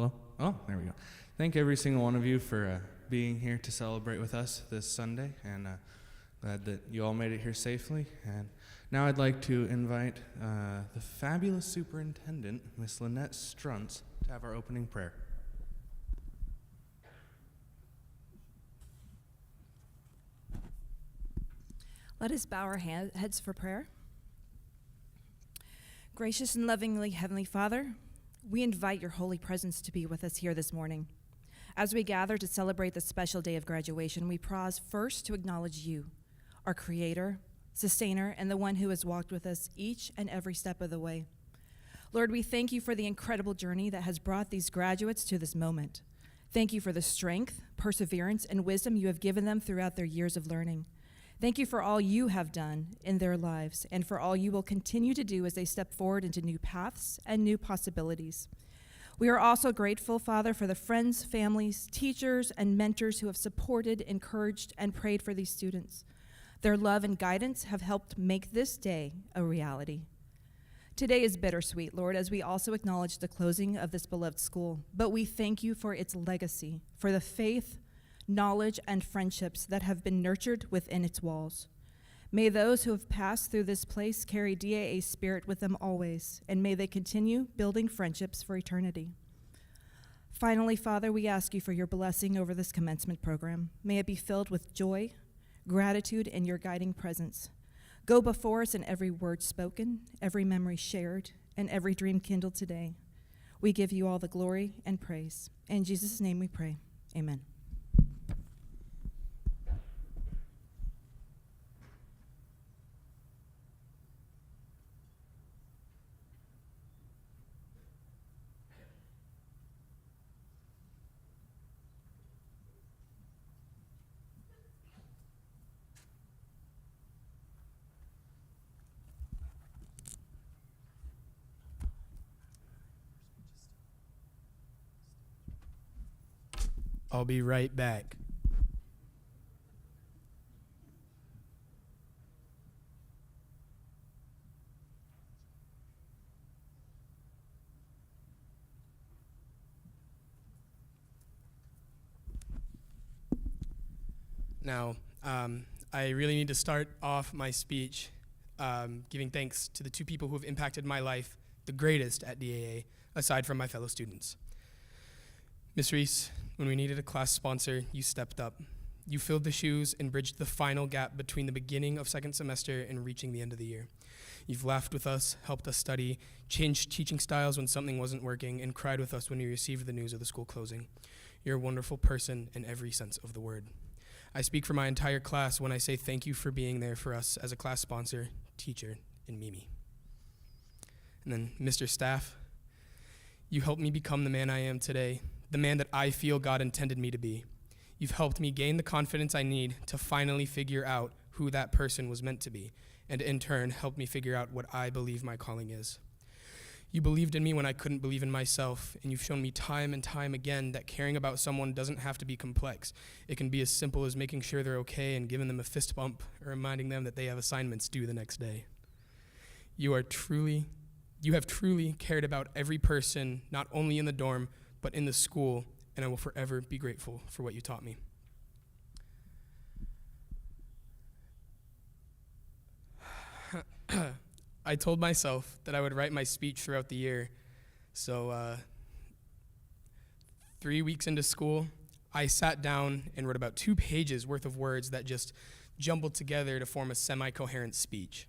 Hello? Oh, there we go. Thank every single one of you for being here to celebrate with us this Sunday, and glad that you all made it here safely. And now I'd like to invite the fabulous superintendent, Miss Lynette Struntz, to have our opening prayer. Let us bow our heads for prayer. Gracious and lovingly Heavenly Father, we invite your holy presence to be with us here this morning. As we gather to celebrate the special day of graduation, we pause first to acknowledge you, our Creator, Sustainer, and the one who has walked with us each and every step of the way. Lord, we thank you for the incredible journey that has brought these graduates to this moment. Thank you for the strength, perseverance, and wisdom you have given them throughout their years of learning. Thank you for all you have done in their lives and for all you will continue to do as they step forward into new paths and new possibilities. We are also grateful, Father, for the friends, families, teachers, and mentors who have supported, encouraged, and prayed for these students. Their love and guidance have helped make this day a reality. Today is bittersweet, Lord, as we also acknowledge the closing of this beloved school, but we thank you for its legacy, for the faith, knowledge, and friendships that have been nurtured within its walls. May those who have passed through this place carry DAA's spirit with them always, and may they continue building friendships for eternity. Finally, Father, we ask you for your blessing over this commencement program. May it be filled with joy, gratitude, and your guiding presence. Go before us in every word spoken, every memory shared, and every dream kindled today. We give you all the glory and praise. In Jesus' name we pray. Amen. I'll be right back. Now, I really need to start off my speech giving thanks to the two people who have impacted my life the greatest at DAA, aside from my fellow students. Ms. Reese, when we needed a class sponsor, you stepped up. You filled the shoes and bridged the final gap between the beginning of second semester and reaching the end of the year. You've laughed with us, helped us study, changed teaching styles when something wasn't working, and cried with us when we received the news of the school closing. You're a wonderful person in every sense of the word. I speak for my entire class when I say thank you for being there for us as a class sponsor, teacher, and Mimi. And then, Mr. Staff, you helped me become the man I am today, the man that I feel God intended me to be. You've helped me gain the confidence I need to finally figure out who that person was meant to be, and in turn, helped me figure out what I believe my calling is. You believed in me when I couldn't believe in myself, and you've shown me time and time again that caring about someone doesn't have to be complex. It can be as simple as making sure they're okay and giving them a fist bump or reminding them that they have assignments due the next day. You have truly cared about every person, not only in the dorm, but in the school, and I will forever be grateful for what you taught me. I told myself that I would write my speech throughout the year, so 3 weeks into school, I sat down and wrote about 2 pages worth of words that just jumbled together to form a semi-coherent speech.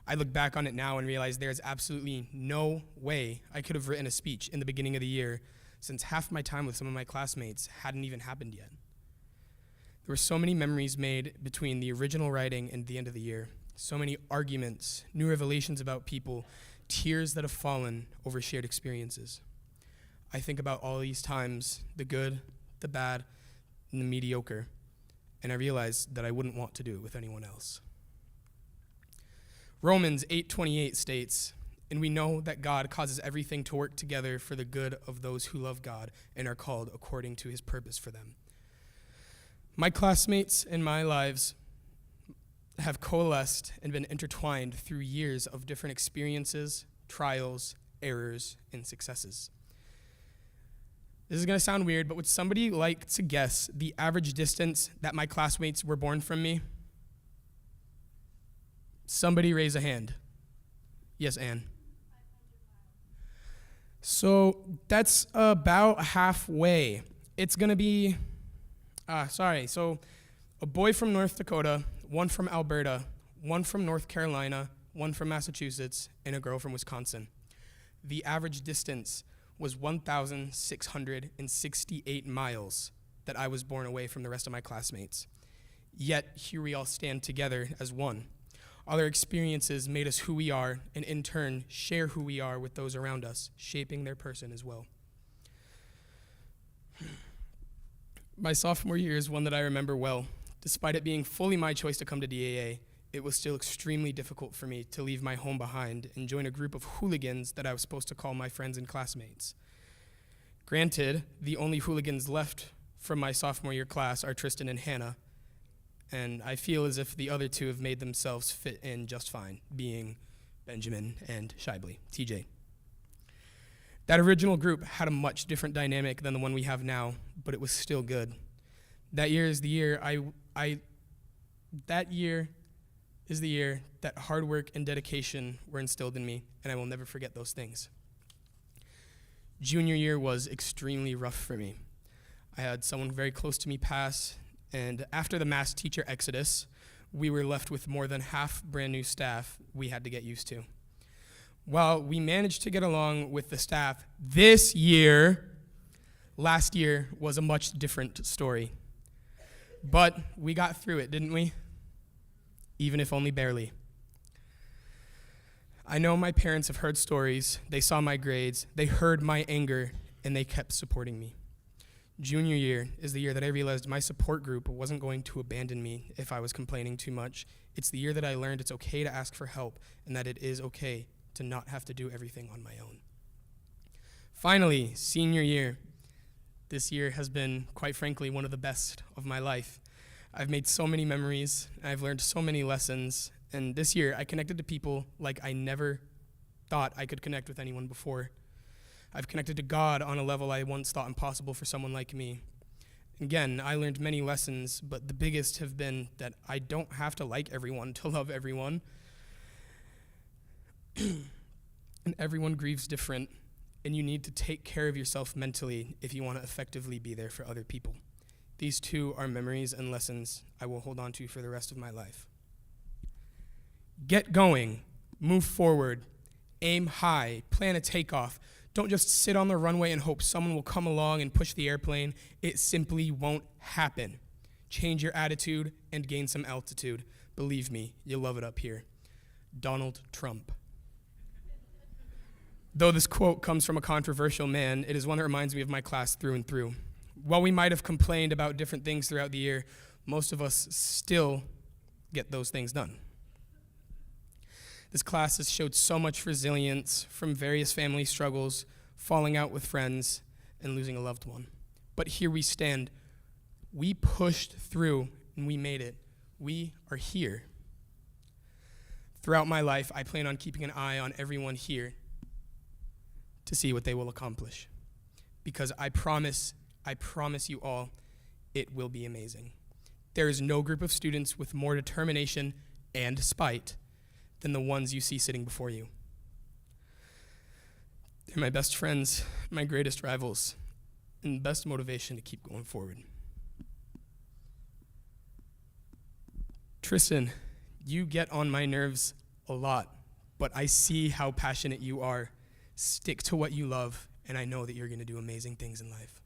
I look back on it now and realize there's absolutely no way I could have written a speech in the beginning of the year, since half my time with some of my classmates hadn't even happened yet. There were so many memories made between the original writing and the end of the year, so many arguments, new revelations about people, tears that have fallen over shared experiences. I think about all these times, the good, the bad, and the mediocre, and I realize that I wouldn't want to do it with anyone else. Romans 8:28 states, "And we know that God causes everything to work together for the good of those who love God and are called according to his purpose for them." My classmates and my lives have coalesced and been intertwined through years of different experiences, trials, errors, and successes. This is going to sound weird, but would somebody like to guess the average distance that my classmates were born from me? Somebody raise a hand. Yes, Anne. So that's about halfway. It's going to be, so a boy from North Dakota, one from Alberta, one from North Carolina, one from Massachusetts, and a girl from Wisconsin. The average distance was 1,668 miles that I was born away from the rest of my classmates. Yet here we all stand together as one. Our experiences made us who we are, and in turn, share who we are with those around us, shaping their person as well. My sophomore year is one that I remember well. Despite it being fully my choice to come to DAA, it was still extremely difficult for me to leave my home behind and join a group of hooligans that I was supposed to call my friends and classmates. Granted, the only hooligans left from my sophomore year class are Tristan and Hannah, and I feel as if the other two have made themselves fit in just fine, being Benjamin and Shibley, TJ. That original group had a much different dynamic than the one we have now, but it was still good. That year is the year that hard work and dedication were instilled in me, and I will never forget those things. Junior year was extremely rough for me. I had someone very close to me pass, and after the mass teacher exodus, we were left with more than half brand new staff we had to get used to. While we managed to get along with the staff this year, last year was a much different story. But we got through it, didn't we? Even if only barely. I know my parents have heard stories, they saw my grades, they heard my anger, and they kept supporting me. Junior year is the year that I realized my support group wasn't going to abandon me if I was complaining too much. It's the year that I learned it's okay to ask for help and that it is okay to not have to do everything on my own. Finally, senior year. This year has been, quite frankly, one of the best of my life. I've made so many memories, I've learned so many lessons, and this year I connected to people like I never thought I could connect with anyone before. I've connected to God on a level I once thought impossible for someone like me. Again, I learned many lessons, but the biggest have been that I don't have to like everyone to love everyone. And everyone grieves different, and you need to take care of yourself mentally if you want to effectively be there for other people. These two are memories and lessons I will hold on to for the rest of my life. Get going, move forward, aim high, plan a takeoff. Don't just sit on the runway and hope someone will come along and push the airplane. It simply won't happen. Change your attitude and gain some altitude. Believe me, you'll love it up here. Donald Trump. Though this quote comes from a controversial man, it is one that reminds me of my class through and through. While we might have complained about different things throughout the year, most of us still get those things done. This class has showed so much resilience from various family struggles, falling out with friends, and losing a loved one. But here we stand. We pushed through, and we made it. We are here. Throughout my life, I plan on keeping an eye on everyone here to see what they will accomplish. Because I promise you all, it will be amazing. There is no group of students with more determination and spite than the ones you see sitting before you. They're my best friends, my greatest rivals, and the best motivation to keep going forward. Tristan, you get on my nerves a lot, but I see how passionate you are. Stick to what you love, and I know that you're going to do amazing things in life.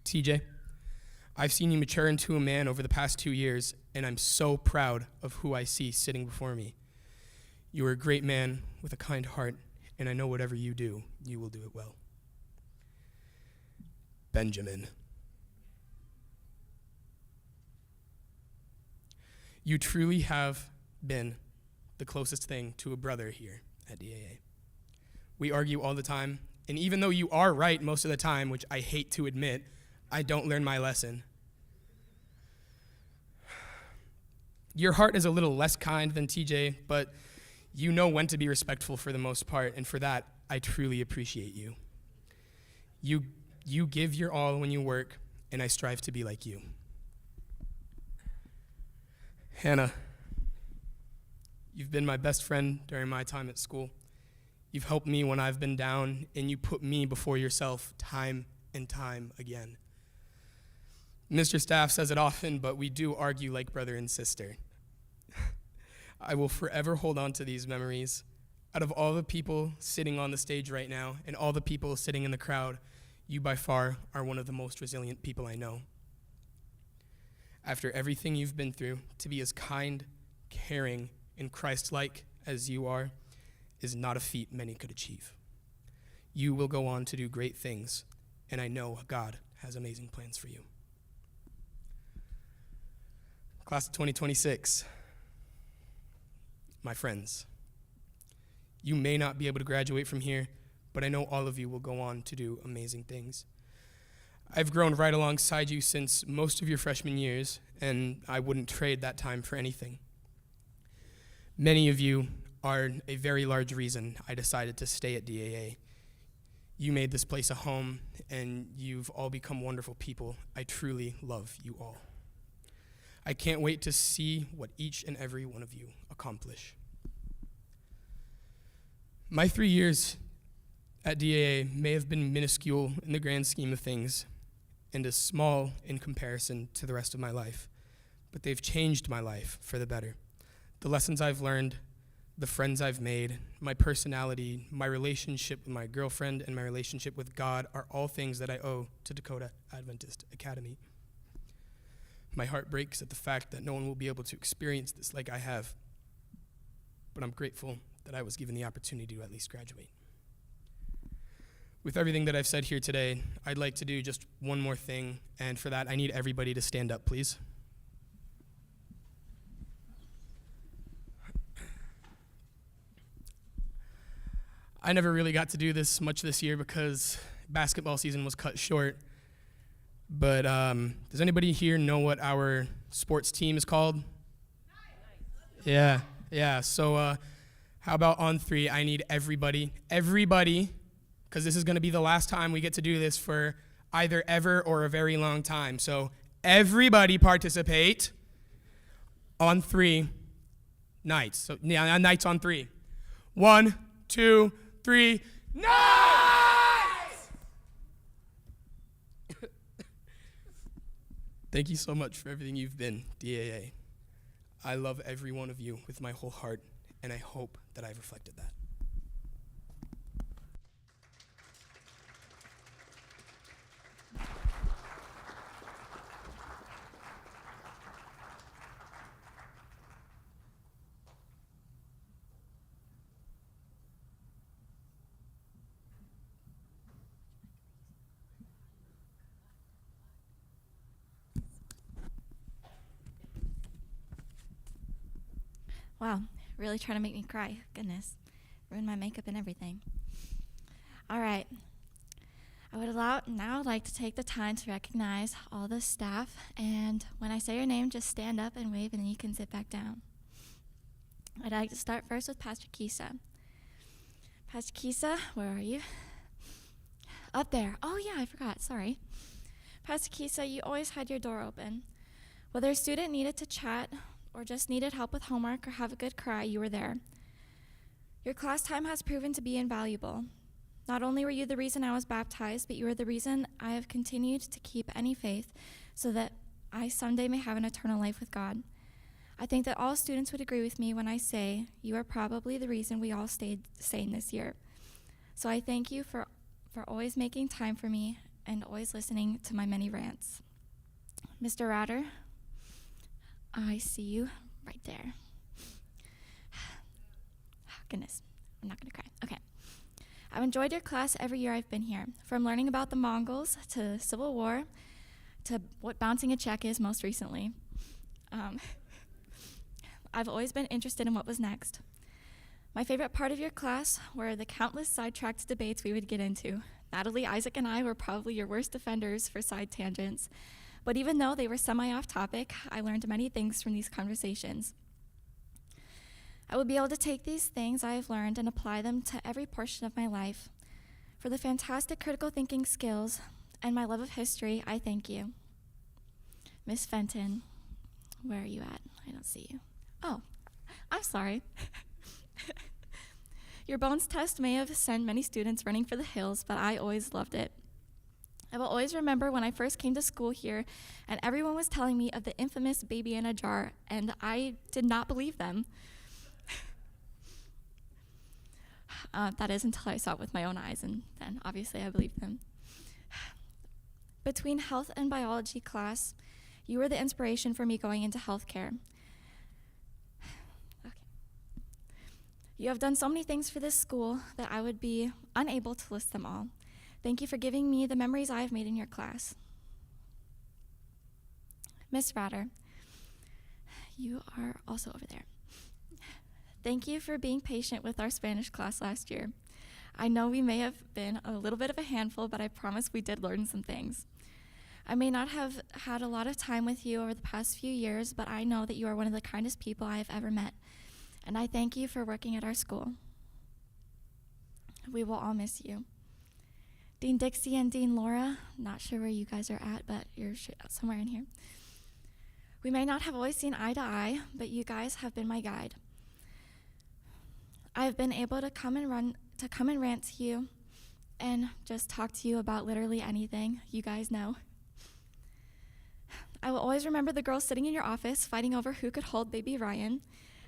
TJ, I've seen you mature into a man over the past 2 years, and I'm so proud of who I see sitting before me. You are a great man with a kind heart, and I know whatever you do, you will do it well. Benjamin. You truly have been the closest thing to a brother here at DAA. We argue all the time, and even though you are right most of the time, which I hate to admit, I don't learn my lesson. Your heart is a little less kind than TJ, but you know when to be respectful for the most part, and for that, I truly appreciate you. you give your all when you work, and I strive to be like you. Hannah, you've been my best friend during my time at school. You've helped me when I've been down, and you put me before yourself time and time again. Mr. Staff says it often, but we do argue like brother and sister. I will forever hold on to these memories. Out of all the people sitting on the stage right now and all the people sitting in the crowd, you by far are one of the most resilient people I know. After everything you've been through, to be as kind, caring, and Christ-like as you are is not a feat many could achieve. You will go on to do great things, and I know God has amazing plans for you. Class of 2026, my friends, you may not be able to graduate from here, but I know all of you will go on to do amazing things. I've grown right alongside you since most of your freshman years, and I wouldn't trade that time for anything. Many of you are a very large reason I decided to stay at DAA. You made this place a home, and you've all become wonderful people. I truly love you all. I can't wait to see what each and every one of you accomplish. My 3 years at DAA may have been minuscule in the grand scheme of things and as small in comparison to the rest of my life, but they've changed my life for the better. The lessons I've learned, the friends I've made, my personality, my relationship with my girlfriend, and my relationship with God are all things that I owe to Dakota Adventist Academy. My heart breaks at the fact that no one will be able to experience this like I have, but I'm grateful that I was given the opportunity to at least graduate. With everything that I've said here today, I'd like to do just one more thing, and for that, I need everybody to stand up, please. I never really got to do this much this year because basketball season was cut short, but does anybody here know what our sports team is called? Yeah, so how about on three, I need everybody, because this is going to be the last time we get to do this for either ever or a very long time. So everybody participate on 3 nights. So yeah, nights on 3. 1, 2, 3, nights! Thank you so much for everything you've been, DAA. I love every one of you with my whole heart, and I hope that I've reflected that. Wow, really trying to make me cry. Goodness, ruined my makeup and everything. All right, I would now like to take the time to recognize all the staff, and when I say your name, just stand up and wave, and then you can sit back down. I'd like to start first with Pastor Kisa. Pastor Kisa, where are you? Up there. Oh yeah, I forgot, sorry. Pastor Kisa, you always had your door open. Whether a student needed to chat or just needed help with homework or have a good cry, you were there. Your class time has proven to be invaluable. Not only were you the reason I was baptized, but you are the reason I have continued to keep any faith so that I someday may have an eternal life with God. I think that all students would agree with me when I say you are probably the reason we all stayed sane this year. So I thank you for always making time for me and always listening to my many rants. Mr. Ratter, I see you right there. Goodness, I'm not gonna cry. Okay. I've enjoyed your class every year I've been here, from learning about the Mongols to Civil War to what bouncing a check is most recently. I've always been interested in what was next. My favorite part of your class were the countless sidetracked debates we would get into. Natalie, Isaac, and I were probably your worst offenders for side tangents. But even though they were semi-off topic, I learned many things from these conversations. I will be able to take these things I have learned and apply them to every portion of my life. For the fantastic critical thinking skills and my love of history, I thank you. Miss Fenton, where are you at? I don't see you. Oh, I'm sorry. Your bones test may have sent many students running for the hills, but I always loved it. I will always remember when I first came to school here and everyone was telling me of the infamous baby in a jar, and I did not believe them. That is until I saw it with my own eyes, and then obviously I believed them. Between health and biology class, you were the inspiration for me going into healthcare. Okay. You have done so many things for this school that I would be unable to list them all. Thank you for giving me the memories I have made in your class. Miss Ratter, you are also over there. Thank you for being patient with our Spanish class last year. I know we may have been a little bit of a handful, but I promise we did learn some things. I may not have had a lot of time with you over the past few years, but I know that you are one of the kindest people I have ever met, and I thank you for working at our school. We will all miss you. Dean Dixie and Dean Laura, not sure where you guys are at, but you're somewhere in here. We may not have always seen eye to eye, but you guys have been my guide. I have been able to come and rant to you and just talk to you about literally anything. You guys know. I will always remember the girls sitting in your office fighting over who could hold baby Ryan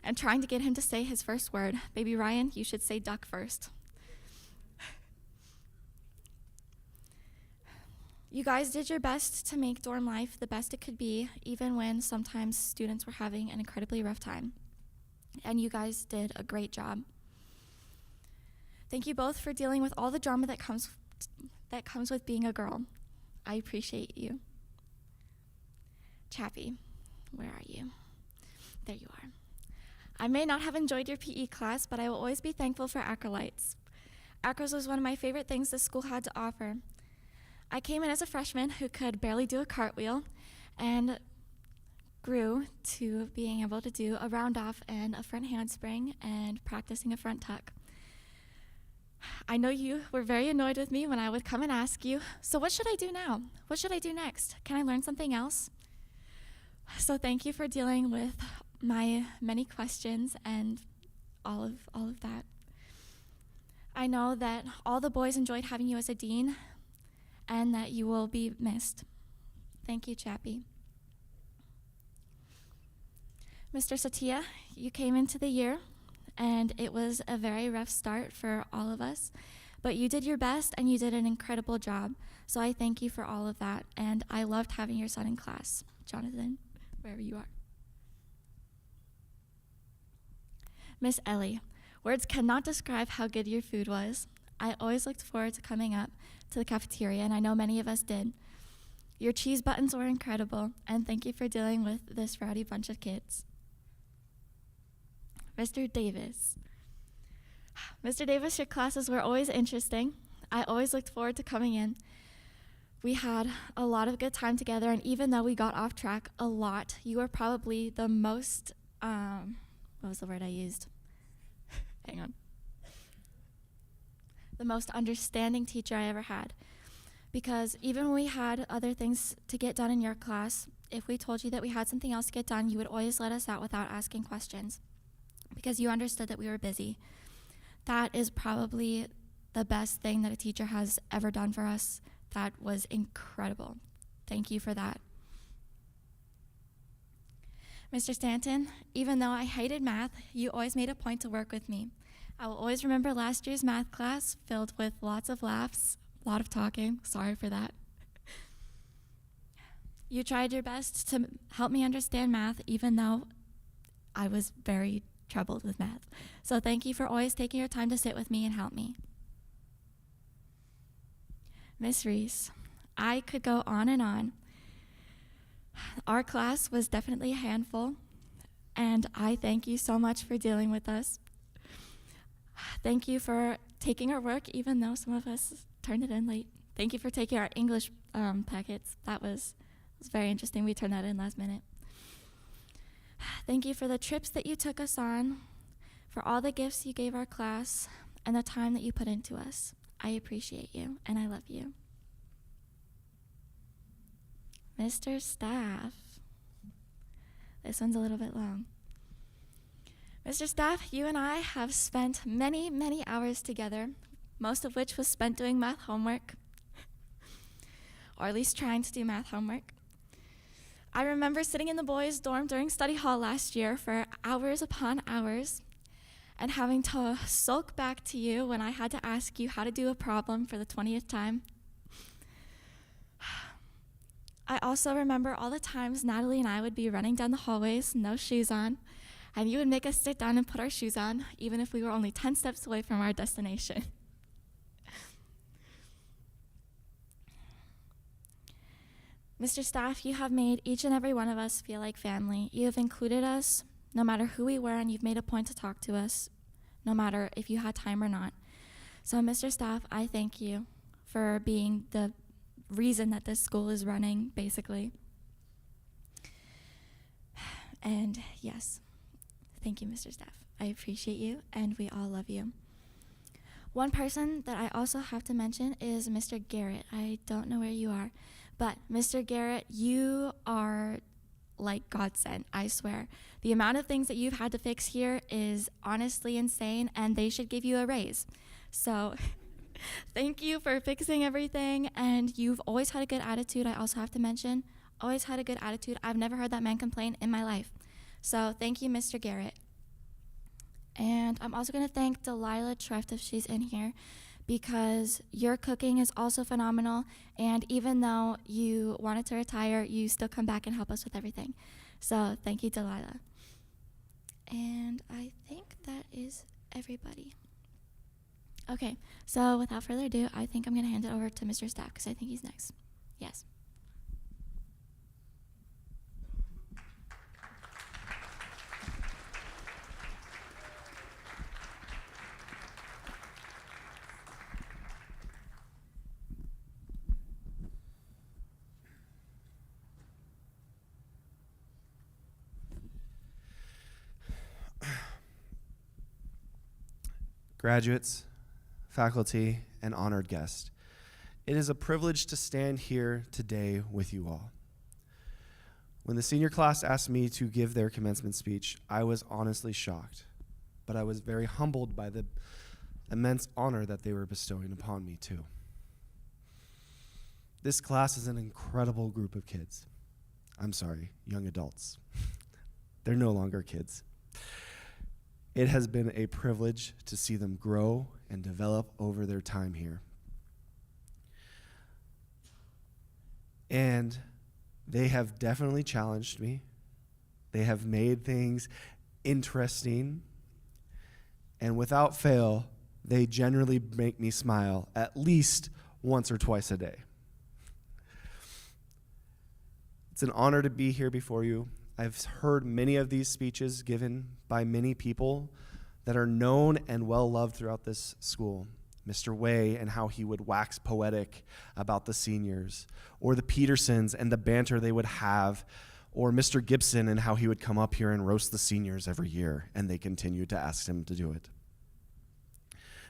and trying to get him to say his first word. Baby Ryan, you should say duck first. You guys did your best to make dorm life the best it could be, even when sometimes students were having an incredibly rough time. And you guys did a great job. Thank you both for dealing with all the drama that comes with being a girl. I appreciate you. Chappie, where are you? There you are. I may not have enjoyed your PE class, but I will always be thankful for acrolytes. Acros was one of my favorite things the school had to offer. I came in as a freshman who could barely do a cartwheel and grew to being able to do a round off and a front handspring and practicing a front tuck. I know you were very annoyed with me when I would come and ask you, so what should I do now? What should I do next? Can I learn something else? So thank you for dealing with my many questions and all of that. I know that all the boys enjoyed having you as a dean and that you will be missed. Thank you, Chappie. Mr. Satya, you came into the year and it was a very rough start for all of us, but you did your best and you did an incredible job. So I thank you for all of that, and I loved having your son in class. Jonathan, wherever you are. Miss Ellie, words cannot describe how good your food was. I always looked forward to coming up to the cafeteria, and I know many of us did. Your cheese buttons were incredible, and thank you for dealing with this rowdy bunch of kids. Mr. Davis. Mr. Davis, your classes were always interesting. I always looked forward to coming in. We had a lot of good time together, and even though we got off track a lot, you were probably the most, what was the word I used? Hang on. The most understanding teacher I ever had. Because even when we had other things to get done in your class, if we told you that we had something else to get done, you would always let us out without asking questions, because you understood that we were busy. That is probably the best thing that a teacher has ever done for us. That was incredible. Thank you for that. Mr. Stanton, even though I hated math, you always made a point to work with me. I will always remember last year's math class filled with lots of laughs, a lot of talking. Sorry for that. You tried your best to help me understand math, even though I was very troubled with math. So thank you for always taking your time to sit with me and help me. Miss Reese, I could go on and on. Our class was definitely a handful, and I thank you so much for dealing with us. Thank you for taking our work, even though some of us turned it in late. Thank you for taking our English packets. That was very interesting. We turned that in last minute. Thank you for the trips that you took us on, for all the gifts you gave our class, and the time that you put into us. I appreciate you, and I love you. Mr. Staff. This one's a little bit long. Mr. Staff, you and I have spent many, many hours together, most of which was spent doing math homework, or at least trying to do math homework. I remember sitting in the boys' dorm during study hall last year for hours upon hours and having to sulk back to you when I had to ask you how to do a problem for the 20th time. I also remember all the times Natalie and I would be running down the hallways, no shoes on, and you would make us sit down and put our shoes on, even if we were only 10 steps away from our destination. Mr. Staff, you have made each and every one of us feel like family. You have included us no matter who we were, and you've made a point to talk to us, no matter if you had time or not. So, Mr. Staff, I thank you for being the reason that this school is running, basically. And yes, thank you, Mr. Staff. I appreciate you, and we all love you. One person that I also have to mention is Mr. Garrett. I don't know where you are, but Mr. Garrett, you are like God sent, I swear. The amount of things that you've had to fix here is honestly insane, and they should give you a raise. So thank you for fixing everything, and you've always had a good attitude. I also have to mention, always had a good attitude. I've never heard that man complain in my life. So thank you, Mr. Garrett. And I'm also going to thank Delilah Treft if she's in here, because your cooking is also phenomenal, and even though you wanted to retire, you still come back and help us with everything. So thank you, Delilah. And I think that is everybody. Okay, so without further ado, I think I'm going to hand it over to Mr. Staff, because I think he's next. Yes. Graduates, faculty, and honored guests, it is a privilege to stand here today with you all. When the senior class asked me to give their commencement speech, I was honestly shocked, but I was very humbled by the immense honor that they were bestowing upon me too. This class is an incredible group of kids. I'm sorry, young adults. They're no longer kids. It has been a privilege to see them grow and develop over their time here. And they have definitely challenged me. They have made things interesting. And without fail, they generally make me smile at least once or twice a day. It's an honor to be here before you. I've heard many of these speeches given by many people that are known and well-loved throughout this school. Mr. Way and how he would wax poetic about the seniors, or the Petersons and the banter they would have, or Mr. Gibson and how he would come up here and roast the seniors every year, and they continued to ask him to do it.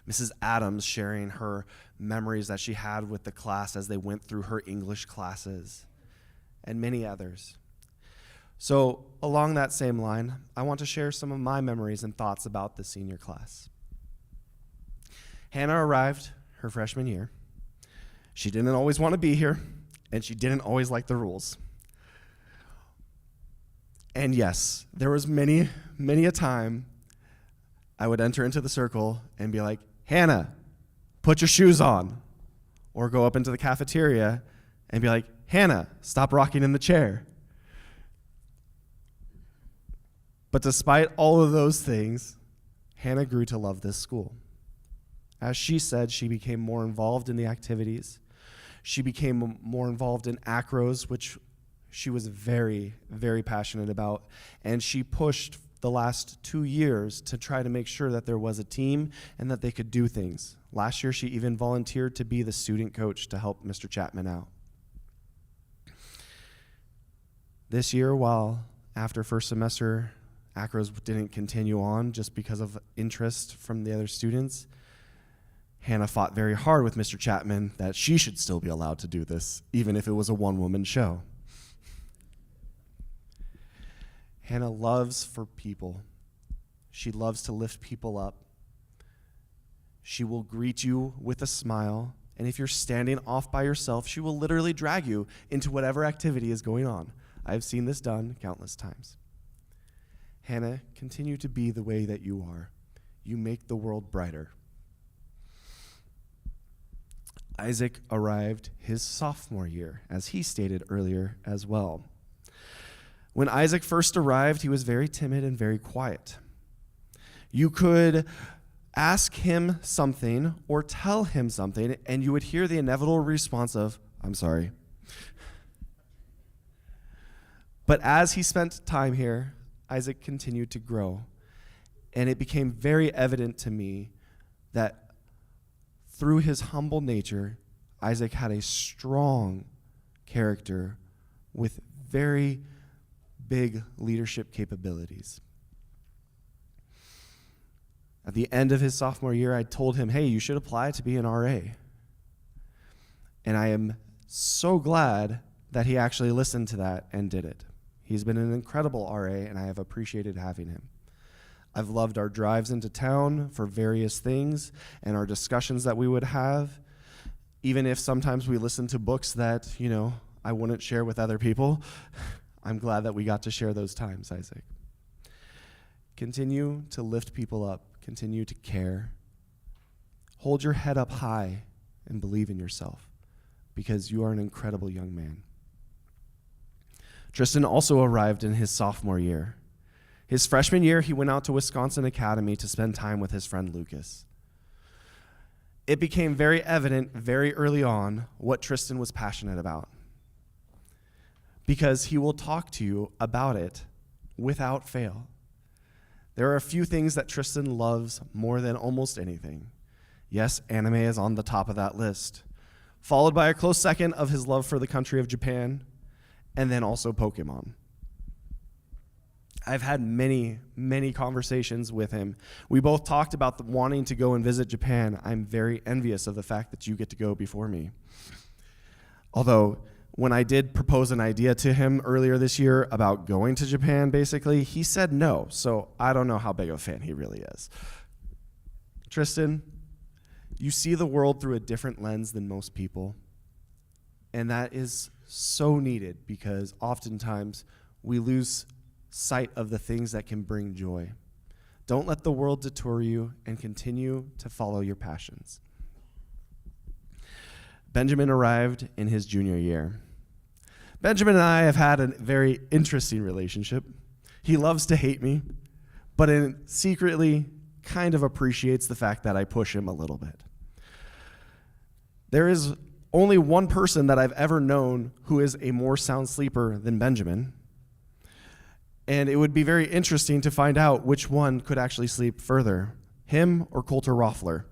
Mrs. Adams sharing her memories that she had with the class as they went through her English classes, and many others. So along that same line, I want to share some of my memories and thoughts about the senior class. Hannah arrived her freshman year. She didn't always want to be here, and she didn't always like the rules. And yes, there was many a time I would enter into the circle and be like, Hannah, put your shoes on. Or go up into the cafeteria and be like, Hannah, stop rocking in the chair. But despite all of those things, Hannah grew to love this school. As she said, she became more involved in the activities. She became more involved in acros, which she was very, very passionate about. And she pushed the last 2 years to try to make sure that there was a team and that they could do things. Last year, she even volunteered to be the student coach to help Mr. Chapman out. This year, while after first semester, acros didn't continue on just because of interest from the other students, Hannah fought very hard with Mr. Chapman that she should still be allowed to do this, even if it was a one-woman show. Hannah loves for people. She loves to lift people up. She will greet you with a smile, and if you're standing off by yourself, she will literally drag you into whatever activity is going on. I've seen this done countless times. Hannah, continue to be the way that you are. You make the world brighter. Isaac arrived his sophomore year, as he stated earlier as well. When Isaac first arrived, he was very timid and very quiet. You could ask him something or tell him something, and you would hear the inevitable response of, "I'm sorry." But as he spent time here, Isaac continued to grow, and it became very evident to me that through his humble nature, Isaac had a strong character with very big leadership capabilities. At the end of his sophomore year, I told him, "Hey, you should apply to be an RA." And I am so glad that he actually listened to that and did it. He's been an incredible RA, and I have appreciated having him. I've loved our drives into town for various things and our discussions that we would have, even if sometimes we listened to books that, I wouldn't share with other people. I'm glad that we got to share those times, Isaac. Continue to lift people up. Continue to care. Hold your head up high and believe in yourself, because you are an incredible young man. Tristan also arrived in his sophomore year. His freshman year, he went out to Wisconsin Academy to spend time with his friend Lucas. It became very evident very early on what Tristan was passionate about, because he will talk to you about it without fail. There are a few things that Tristan loves more than almost anything. Yes, anime is on the top of that list, followed by a close second of his love for the country of Japan, and then also Pokemon. I've had many, many conversations with him. We both talked about wanting to go and visit Japan. I'm very envious of the fact that you get to go before me. Although, when I did propose an idea to him earlier this year about going to Japan, basically, he said no, so I don't know how big of a fan he really is. Tristan, you see the world through a different lens than most people, and that is so needed, because oftentimes we lose sight of the things that can bring joy. Don't let the world detour you, and continue to follow your passions. Benjamin arrived in his junior year. Benjamin and I have had a very interesting relationship. He loves to hate me, but secretly kind of appreciates the fact that I push him a little bit. There is only one person that I've ever known who is a more sound sleeper than Benjamin, and it would be very interesting to find out which one could actually sleep further, him or Coulter Roffler,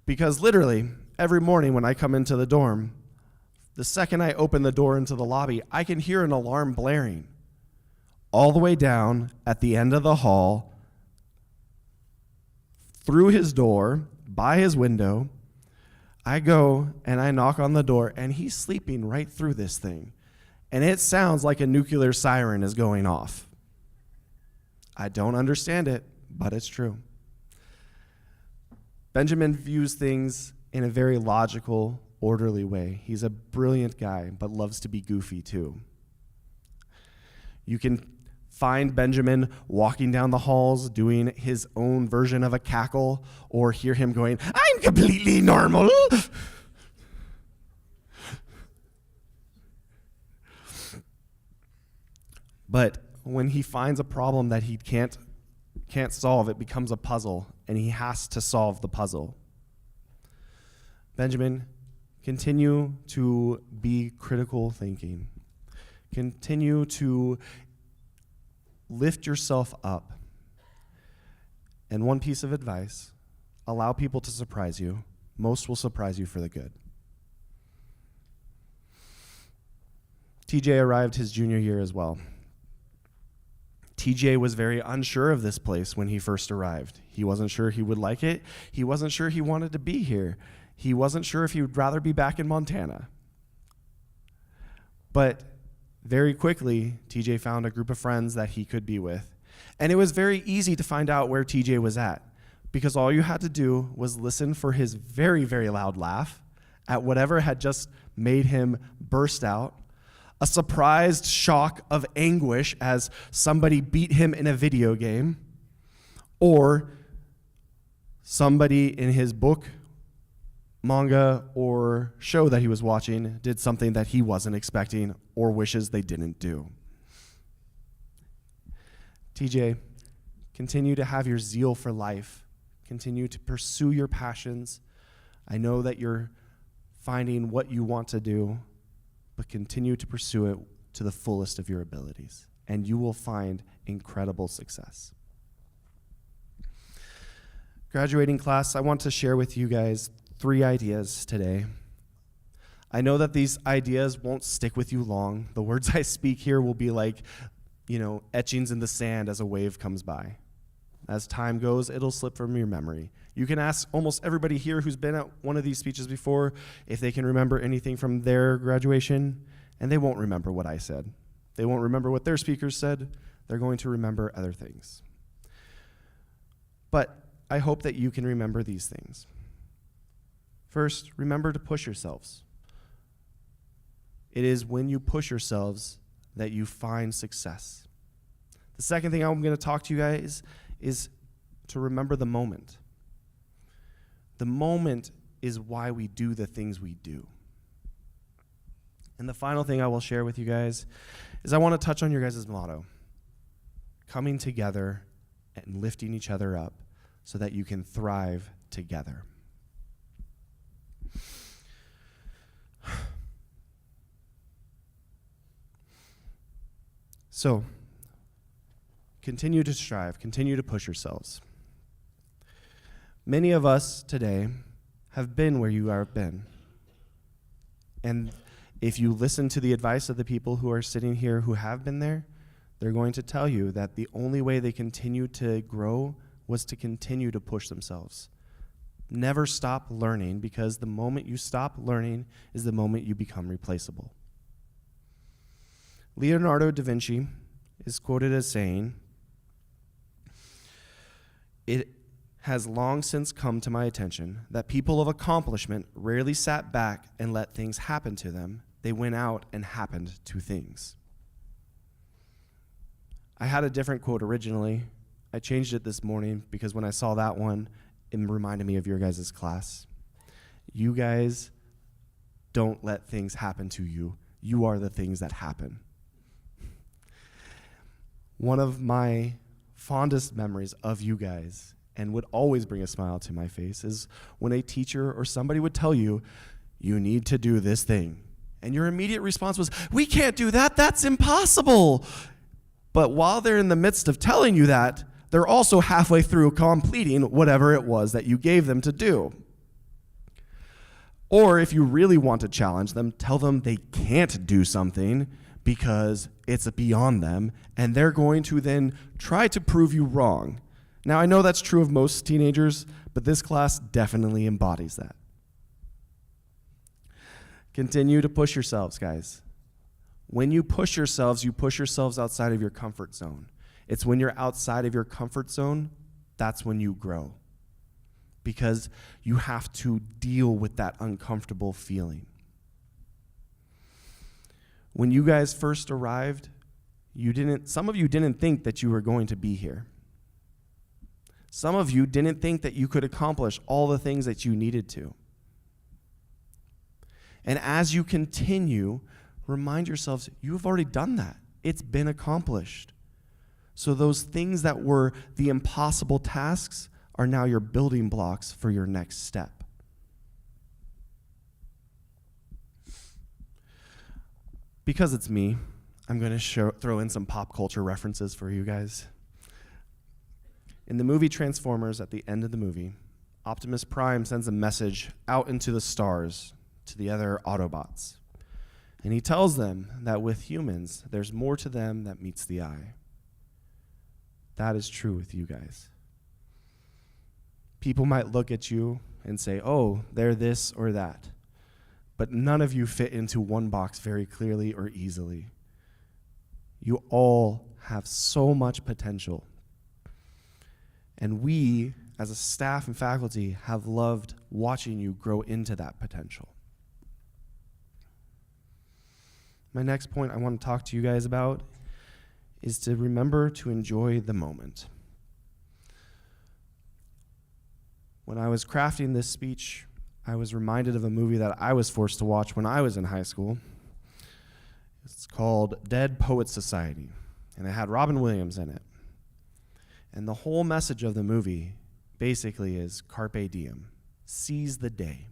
because literally every morning when I come into the dorm, the second I open the door into the lobby, I can hear an alarm blaring all the way down at the end of the hall, through his door, by his window. I go and I knock on the door, and he's sleeping right through this thing. And it sounds like a nuclear siren is going off. I don't understand it, but it's true. Benjamin views things in a very logical, orderly way. He's a brilliant guy, but loves to be goofy too. You can find Benjamin walking down the halls doing his own version of a cackle, or hear him going, "I'm completely normal." But when he finds a problem that he can't solve, it becomes a puzzle, and he has to solve the puzzle. Benjamin, continue to be critical thinking. Continue to lift yourself up. And one piece of advice, allow people to surprise you. Most will surprise you for the good. TJ arrived his junior year as well. TJ was very unsure of this place when he first arrived. He wasn't sure he would like it. He wasn't sure he wanted to be here. He wasn't sure if he would rather be back in Montana. But Very quickly, TJ found a group of friends that he could be with. And it was very easy to find out where TJ was at, because all you had to do was listen for his very, very loud laugh at whatever had just made him burst out, a surprised shock of anguish as somebody beat him in a video game, or somebody in his book, manga, or show that he was watching did something that he wasn't expecting or wishes they didn't do. TJ, continue to have your zeal for life. Continue to pursue your passions. I know that you're finding what you want to do, but continue to pursue it to the fullest of your abilities, and you will find incredible success. Graduating class, I want to share with you guys 3 ideas today. I know that these ideas won't stick with you long. The words I speak here will be like, etchings in the sand as a wave comes by. As time goes, it'll slip from your memory. You can ask almost everybody here who's been at one of these speeches before if they can remember anything from their graduation, and they won't remember what I said. They won't remember what their speakers said. They're going to remember other things. But I hope that you can remember these things. First, remember to push yourselves. It is when you push yourselves that you find success. The second thing I'm going to talk to you guys is to remember the moment. The moment is why we do the things we do. And the final thing I will share with you guys is I want to touch on your guys' motto: coming together and lifting each other up so that you can thrive together. So, continue to strive, continue to push yourselves. Many of us today have been where you have been. And if you listen to the advice of the people who are sitting here who have been there, they're going to tell you that the only way they continue to grow was to continue to push themselves. Never stop learning, because the moment you stop learning is the moment you become replaceable. Leonardo da Vinci is quoted as saying, "It has long since come to my attention that people of accomplishment rarely sat back and let things happen to them. They went out and happened to things." I had a different quote originally. I changed it this morning because when I saw that one, it reminded me of your guys' class. You guys don't let things happen to you. You are the things that happen. One of my fondest memories of you guys, and would always bring a smile to my face, is when a teacher or somebody would tell you, "You need to do this thing." And your immediate response was, "We can't do that, that's impossible." But while they're in the midst of telling you that, they're also halfway through completing whatever it was that you gave them to do. Or if you really want to challenge them, tell them they can't do something because it's beyond them, and they're going to then try to prove you wrong. Now, I know that's true of most teenagers, but this class definitely embodies that. Continue to push yourselves, guys. When you push yourselves outside of your comfort zone. It's when you're outside of your comfort zone, that's when you grow. Because you have to deal with that uncomfortable feeling. When you guys first arrived, some of you didn't think that you were going to be here. Some of you didn't think that you could accomplish all the things that you needed to. And as you continue, remind yourselves, you've already done that. It's been accomplished. So those things that were the impossible tasks are now your building blocks for your next step. Because it's me, I'm going to throw in some pop culture references for you guys. In the movie Transformers, at the end of the movie, Optimus Prime sends a message out into the stars to the other Autobots. And he tells them that with humans, there's more to them that meets the eye. That is true with you guys. People might look at you and say, "Oh, they're this or that." But none of you fit into one box very clearly or easily. You all have so much potential. And we, as a staff and faculty, have loved watching you grow into that potential. My next point I want to talk to you guys about is to remember to enjoy the moment. When I was crafting this speech, I was reminded of a movie that I was forced to watch when I was in high school. It's called Dead Poets Society, and it had Robin Williams in it. And the whole message of the movie basically is carpe diem, seize the day.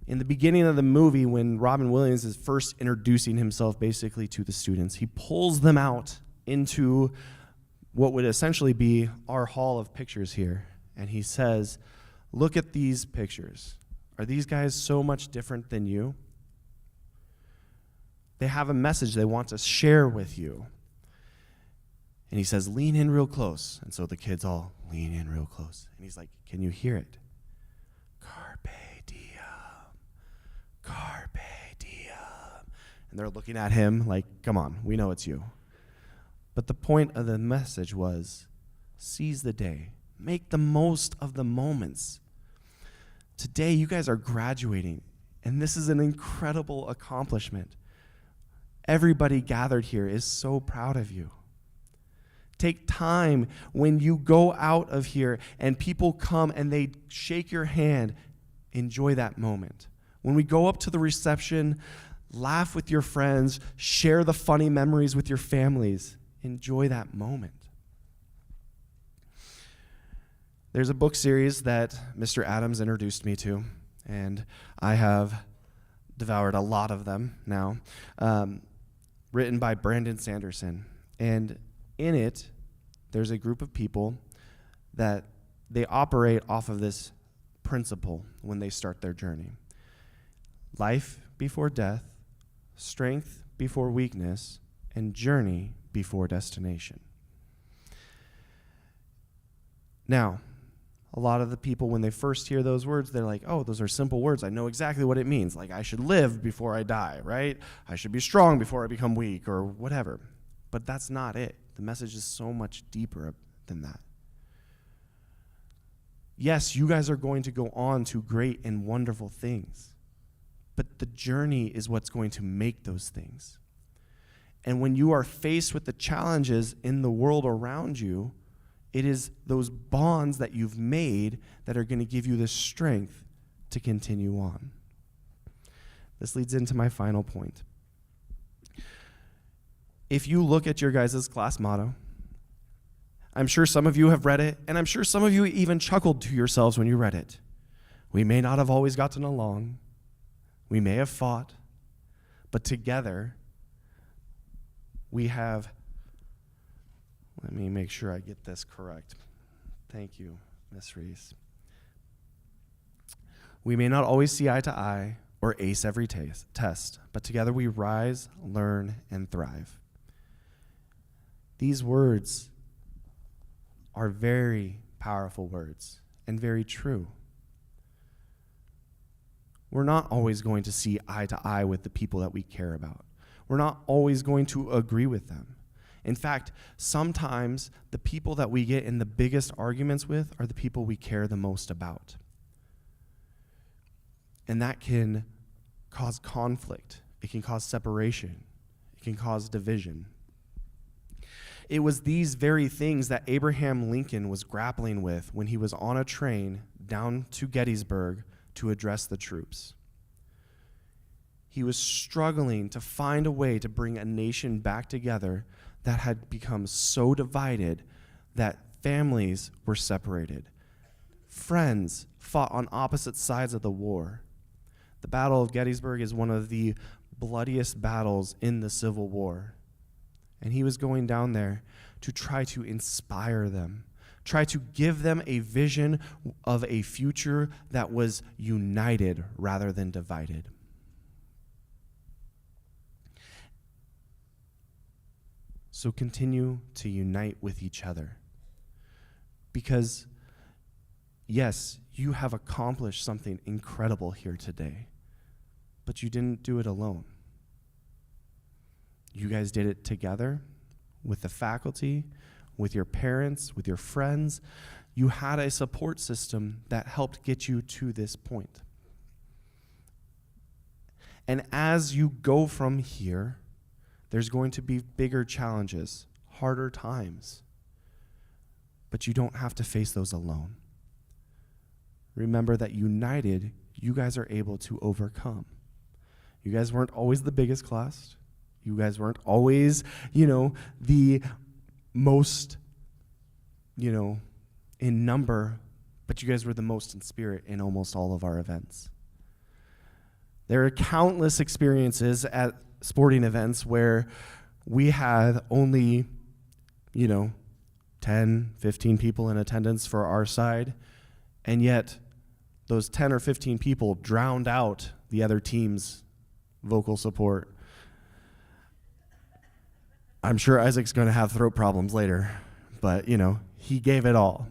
In the beginning of the movie, when Robin Williams is first introducing himself basically to the students, he pulls them out into what would essentially be our hall of pictures here. And he says, look at these pictures. Are these guys so much different than you? They have a message they want to share with you. And he says, lean in real close. And so the kids all lean in real close. And he's like, can you hear it? Carpe diem. Carpe diem. And they're looking at him like, come on, we know it's you. But the point of the message was, seize the day. Make the most of the moments. Today, you guys are graduating, and this is an incredible accomplishment. Everybody gathered here is so proud of you. Take time when you go out of here and people come and they shake your hand, enjoy that moment. When we go up to the reception, laugh with your friends, share the funny memories with your families. Enjoy that moment. There's a book series that Mr. Adams introduced me to, and I have devoured a lot of them now, written by Brandon Sanderson. And in it, there's a group of people that they operate off of this principle when they start their journey. Life before death, strength before weakness, and journey before destination. Now, a lot of the people, when they first hear those words, they're like, oh, those are simple words. I know exactly what it means. Like, I should live before I die, right? I should be strong before I become weak, or whatever. But that's not it. The message is so much deeper than that. Yes, you guys are going to go on to great and wonderful things, but the journey is what's going to make those things. And when you are faced with the challenges in the world around you, it is those bonds that you've made that are going to give you the strength to continue on. This leads into my final point. If you look at your guys' class motto, I'm sure some of you have read it, and I'm sure some of you even chuckled to yourselves when you read it. We may not have always gotten along. We may have fought, but together we have. Let me make sure I get this correct. Thank you, Miss Reese. We may not always see eye to eye or ace every test, but together we rise, learn, and thrive. These words are very powerful words and very true. We're not always going to see eye to eye with the people that we care about. We're not always going to agree with them. In fact, sometimes the people that we get in the biggest arguments with are the people we care the most about. And that can cause conflict. It can cause separation. It can cause division. It was these very things that Abraham Lincoln was grappling with when he was on a train down to Gettysburg to address the troops. He was struggling to find a way to bring a nation back together that had become so divided that families were separated. Friends fought on opposite sides of the war. The Battle of Gettysburg is one of the bloodiest battles in the Civil War. And he was going down there to try to inspire them, try to give them a vision of a future that was united rather than divided. So continue to unite with each other. Because, yes, you have accomplished something incredible here today, but you didn't do it alone. You guys did it together with the faculty, with your parents, with your friends. You had a support system that helped get you to this point. And as you go from here, there's going to be bigger challenges, harder times. But you don't have to face those alone. Remember that united, you guys are able to overcome. You guys weren't always the biggest class. You guys weren't always, the most, in number, but you guys were the most in spirit in almost all of our events. There are countless experiences at sporting events where we had only, 10, 15 people in attendance for our side, and yet those 10 or 15 people drowned out the other team's vocal support. I'm sure Isaac's going to have throat problems later, but, he gave it all.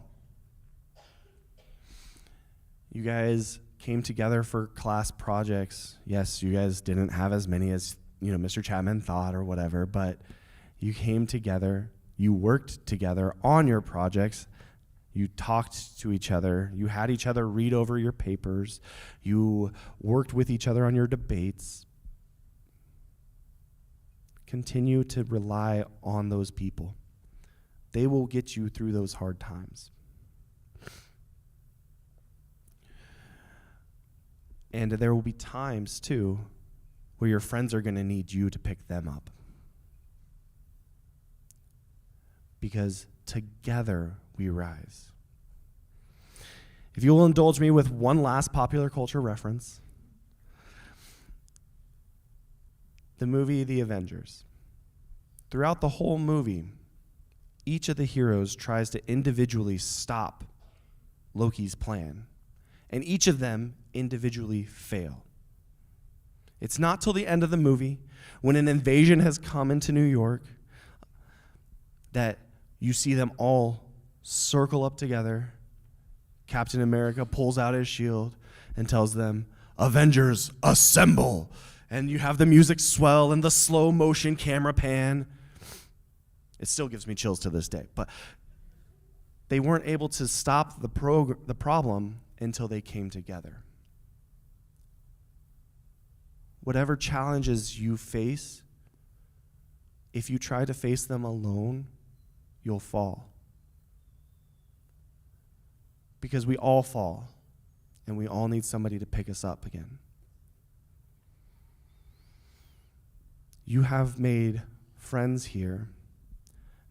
You guys came together for class projects. Yes, you guys didn't have as many as, Mr. Chapman thought or whatever, but you came together, you worked together on your projects, you talked to each other, you had each other read over your papers, you worked with each other on your debates. Continue to rely on those people. They will get you through those hard times. And there will be times, too, where your friends are going to need you to pick them up. Because together we rise. If you will indulge me with one last popular culture reference, the movie The Avengers. Throughout the whole movie, each of the heroes tries to individually stop Loki's plan, and each of them individually fail. It's not till the end of the movie, when an invasion has come into New York, that you see them all circle up together. Captain America pulls out his shield and tells them, "Avengers, assemble!" And you have the music swell and the slow motion camera pan. It still gives me chills to this day. But they weren't able to stop the problem until they came together. Whatever challenges you face, if you try to face them alone, you'll fall. Because we all fall, and we all need somebody to pick us up again. You have made friends here,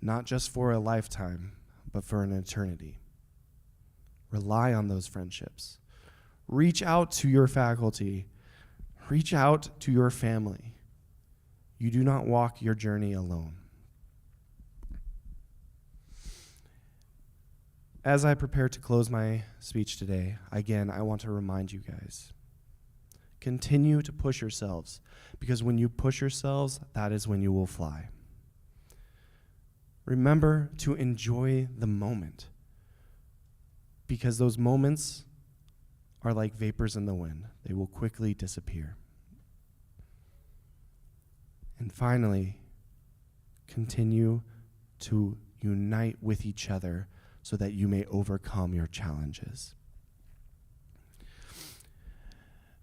not just for a lifetime, but for an eternity. Rely on those friendships. Reach out to your faculty. Reach out to your family. You do not walk your journey alone. As I prepare to close my speech today, again, I want to remind you guys, continue to push yourselves, because when you push yourselves, that is when you will fly. Remember to enjoy the moment, because those moments are like vapors in the wind. They will quickly disappear. And finally, continue to unite with each other so that you may overcome your challenges.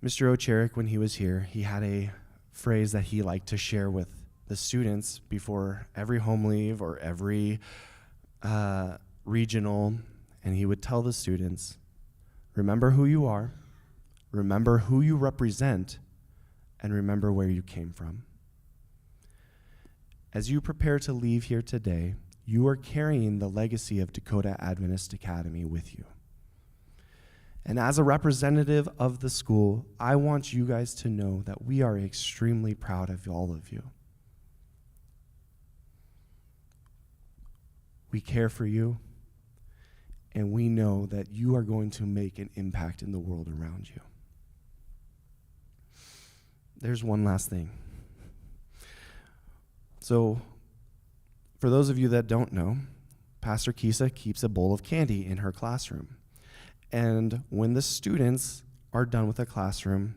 Mr. Ocherik, when he was here, he had a phrase that he liked to share with the students before every home leave or every regional, and he would tell the students, remember who you are, remember who you represent, and remember where you came from. As you prepare to leave here today, you are carrying the legacy of Dakota Adventist Academy with you. And as a representative of the school, I want you guys to know that we are extremely proud of all of you. We care for you, and we know that you are going to make an impact in the world around you. There's one last thing. So, for those of you that don't know, Pastor Kisa keeps a bowl of candy in her classroom. And when the students are done with the classroom,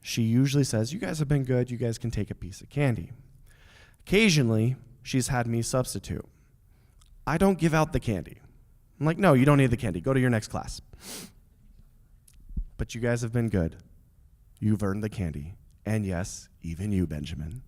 she usually says, you guys have been good, you guys can take a piece of candy. Occasionally, she's had me substitute. I don't give out the candy. I'm like, no, you don't need the candy. Go to your next class. But you guys have been good. You've earned the candy. And yes, even you, Benjamin.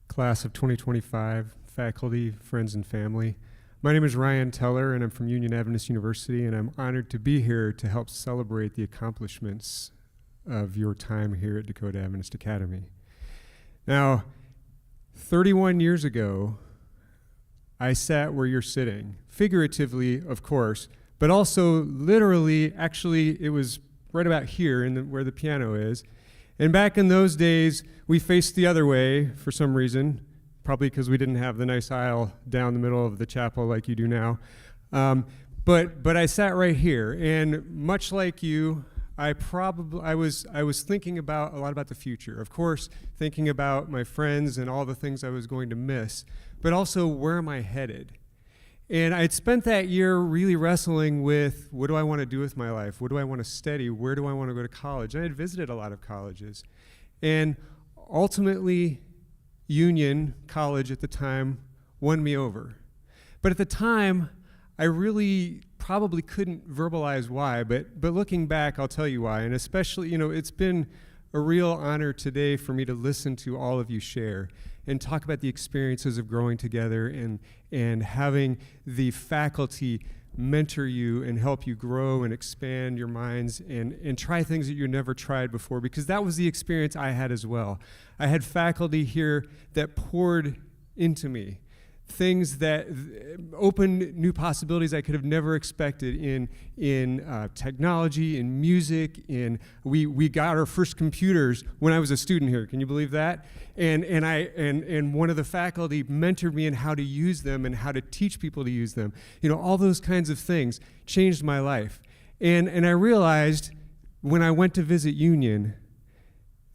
Class of 2025, faculty, friends, and family. My name is Ryan Teller, and I'm from Union Adventist University, and I'm honored to be here to help celebrate the accomplishments of your time here at Dakota Adventist Academy. Now, 31 years ago, I sat where you're sitting, figuratively, of course, but also literally, actually, it was right about here where the piano is. And back in those days, we faced the other way for some reason, probably because we didn't have the nice aisle down the middle of the chapel like you do now. But I sat right here, and much like you, I was thinking a lot about the future. Of course, thinking about my friends and all the things I was going to miss, but also where am I headed? And I'd spent that year really wrestling with, what do I want to do with my life? What do I want to study? Where do I want to go to college? And I had visited a lot of colleges. And ultimately, Union College at the time won me over. But at the time, I really probably couldn't verbalize why, but looking back, I'll tell you why. And especially, it's been a real honor today for me to listen to all of you share and talk about the experiences of growing together and having the faculty mentor you and help you grow and expand your minds and try things that you never tried before, because that was the experience I had as well. I had faculty here that poured into me, things that opened new possibilities I could have never expected in technology, in music. We got our first computers when I was a student here. Can you believe that? And one of the faculty mentored me in how to use them and how to teach people to use them. All those kinds of things changed my life. And I realized when I went to visit Union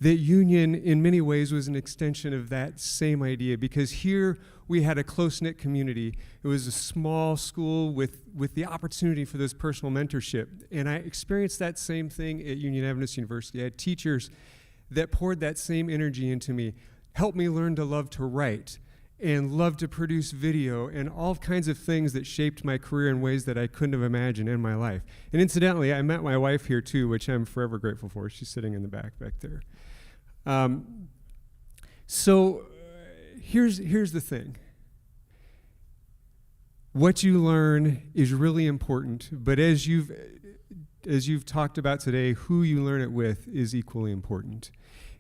that Union in many ways was an extension of that same idea, because here we had a close-knit community. It was a small school with the opportunity for this personal mentorship. And I experienced that same thing at Union Adventist University. I had teachers that poured that same energy into me, helped me learn to love to write and love to produce video and all kinds of things that shaped my career in ways that I couldn't have imagined in my life. And incidentally, I met my wife here too, which I'm forever grateful for. She's sitting in the back there. Here's the thing. What you learn is really important, but as you've talked about today, who you learn it with is equally important.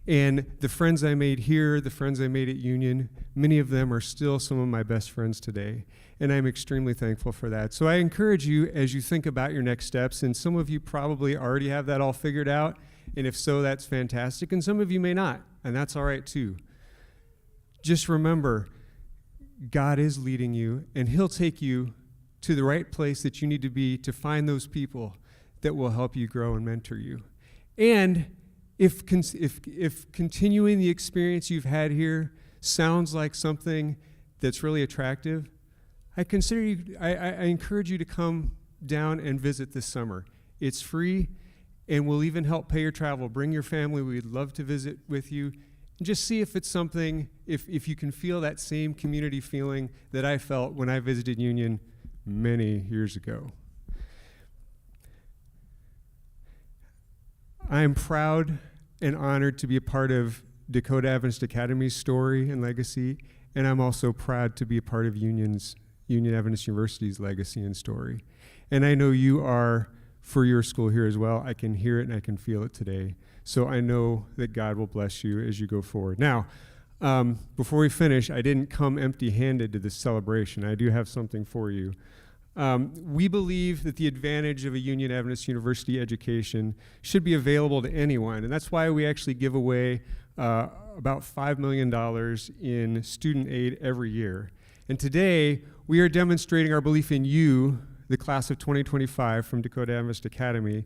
And the friends I made here, the friends I made at Union, many of them are still some of my best friends today, and I'm extremely thankful for that. So I encourage you, as you think about your next steps, and some of you probably already have that all figured out, and if so, that's fantastic, and some of you may not, and that's all right too. Just remember, God is leading you, and He'll take you to the right place that you need to be to find those people that will help you grow and mentor you. And if continuing the experience you've had here sounds like something that's really attractive, I encourage you to come down and visit this summer. It's free, and we'll even help pay your travel. Bring your family. We'd love to visit with you. And just see if it's something, if you can feel that same community feeling that I felt when I visited Union many years ago. I am proud and honored to be a part of Dakota Adventist Academy's story and legacy, and I'm also proud to be a part of Union Adventist University's legacy and story. And I know you are for your school here as well. I can hear it and I can feel it today. So I know that God will bless you as you go forward. Now, Before we finish, I didn't come empty-handed to this celebration. I do have something for you. We believe that the advantage of a Union Adventist University education should be available to anyone, and that's why we actually give away about $5 million in student aid every year. And today, we are demonstrating our belief in you, the class of 2025 from Dakota Adventist Academy,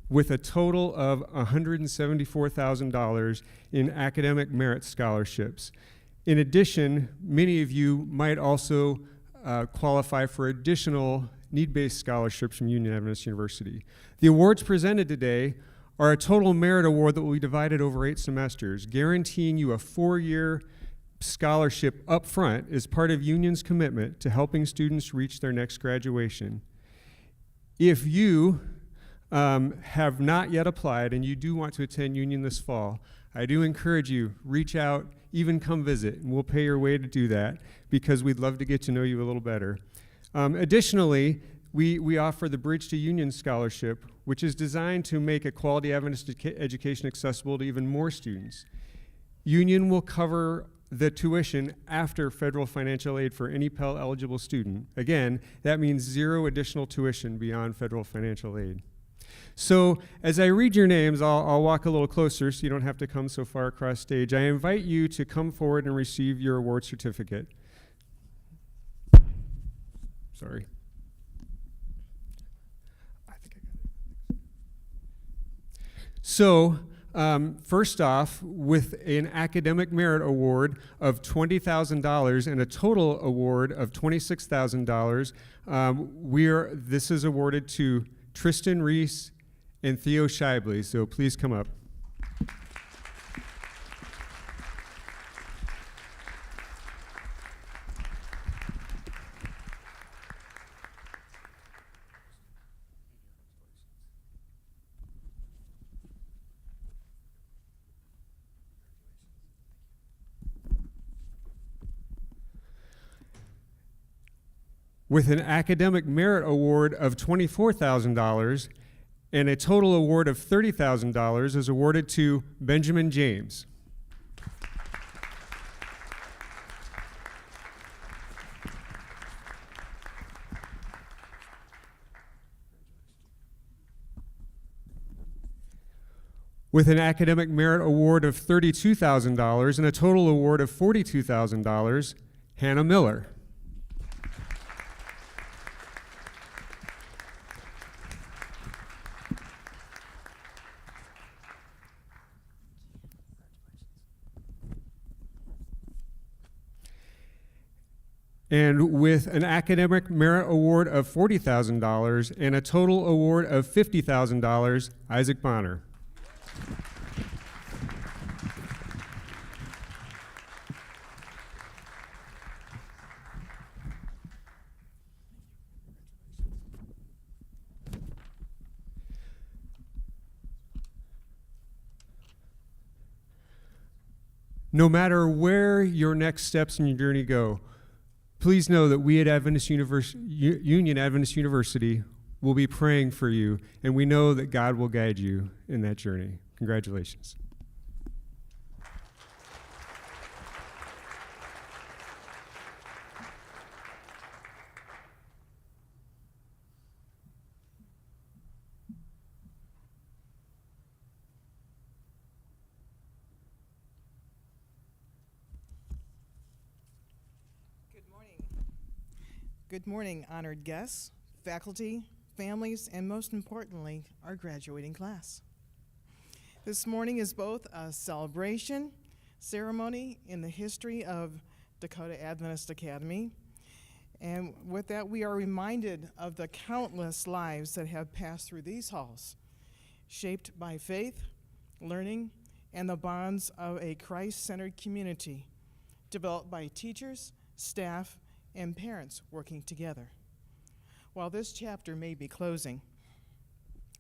with a total of $174,000 in academic merit scholarships. In addition, many of you might also qualify for additional need-based scholarships from Union Adventist University. The awards presented today are a total merit award that will be divided over 8 semesters, guaranteeing you a 4-year scholarship up front as part of Union's commitment to helping students reach their next graduation. If you have not yet applied and you do want to attend Union this fall, I do encourage you, reach out, even come visit, and we'll pay your way to do that because we'd love to get to know you a little better. Additionally, we offer the Bridge to Union Scholarship, which is designed to make a quality Adventist education accessible to even more students. Union will cover the tuition after federal financial aid for any Pell eligible student. Again, that means 0 additional tuition beyond federal financial aid. So as I read your names, I'll walk a little closer so you don't have to come so far across stage. I invite you to come forward and receive your award certificate. Sorry. I think I got it. So, first off, with an academic merit award of $20,000 and a total award of $26,000, this is awarded to Tristan Reese and Theo Shibley, so please come up. With an academic merit award of $24,000 and a total award of $30,000 is awarded to Benjamin James. With an academic merit award of $32,000 and a total award of $42,000, Hannah Miller. And with an academic merit award of $40,000 and a total award of $50,000, Isaac Bonner. No matter where your next steps in your journey go, please know that we at Union Adventist University will be praying for you, and we know that God will guide you in that journey. Congratulations. Good morning, honored guests, faculty, families, and most importantly, our graduating class. This morning is both a celebration ceremony in the history of Dakota Adventist Academy, and with that we are reminded of the countless lives that have passed through these halls, shaped by faith, learning, and the bonds of a Christ-centered community developed by teachers, staff, and parents working together. While this chapter may be closing,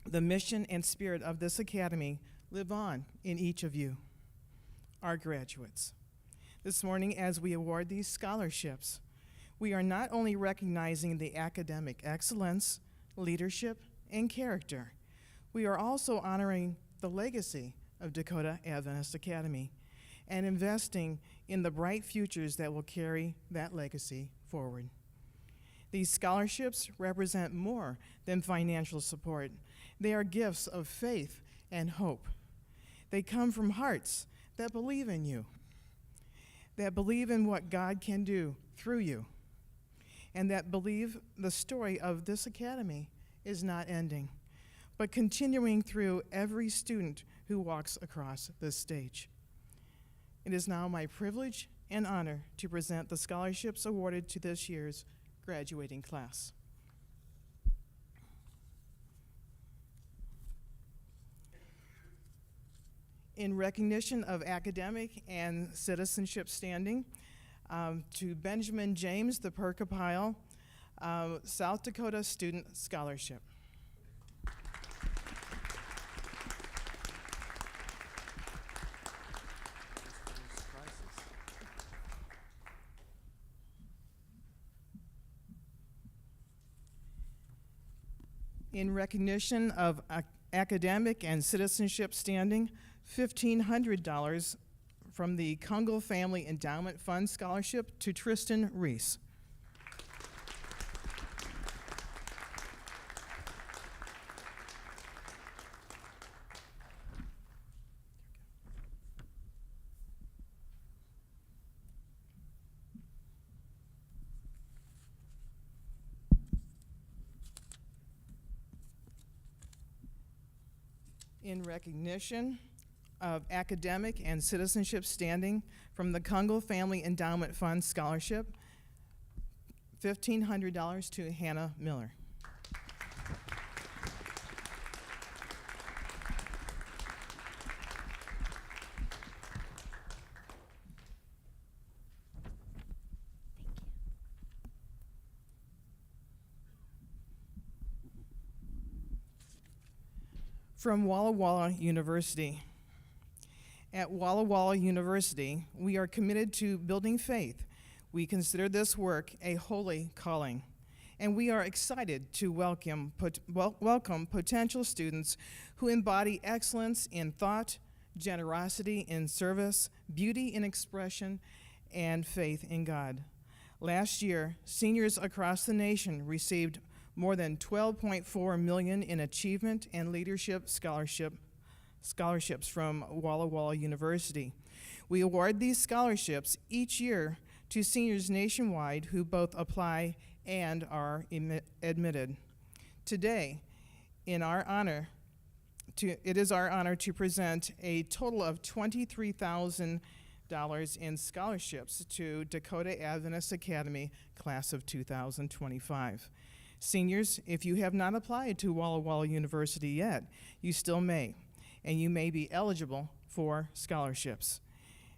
the mission and spirit of this academy live on in each of you, our graduates. This morning, as we award these scholarships, we are not only recognizing the academic excellence, leadership, and character, we are also honoring the legacy of Dakota Adventist Academy and investing in the bright futures that will carry that legacy forward. These scholarships represent more than financial support. They are gifts of faith and hope. They come from hearts that believe in you, that believe in what God can do through you, and that believe the story of this academy is not ending, but continuing through every student who walks across this stage. It is now my privilege and honor to present the scholarships awarded to this year's graduating class. In recognition of academic and citizenship standing, to Benjamin James, the Percopile South Dakota Student Scholarship. In recognition of academic and citizenship standing, $1,500 from the Kungle Family Endowment Fund Scholarship to Tristan Reese. In recognition of academic and citizenship standing from the Kungle Family Endowment Fund Scholarship, $1,500 to Hannah Miller. From Walla Walla University. At Walla Walla University, we are committed to building faith. We consider this work a holy calling, and we are excited to welcome potential students who embody excellence in thought, generosity in service, beauty in expression, and faith in God. Last year, seniors across the nation received more than $12.4 million in achievement and leadership scholarships from Walla Walla University. We award these scholarships each year to seniors nationwide who both apply and are admitted. Today, it is our honor to present a total of $23,000 in scholarships to Dakota Adventist Academy class of 2025. Seniors, if you have not applied to Walla Walla University yet, you still may, and you may be eligible for scholarships.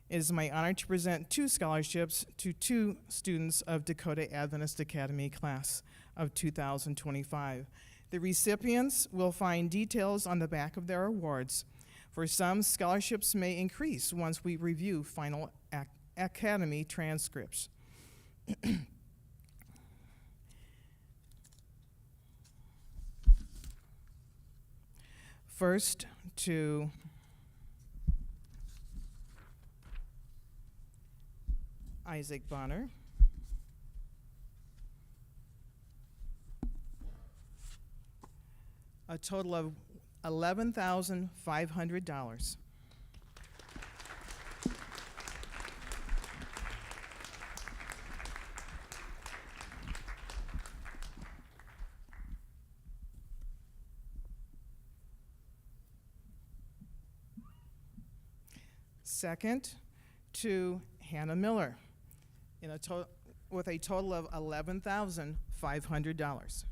It is my honor to present 2 scholarships to 2 students of Dakota Adventist Academy class of 2025. The recipients will find details on the back of their awards. For some, scholarships may increase once we review final academy transcripts. First, to Isaac Bonner. A total of $11,500. Second, to Hannah Miller with a total of $11,500.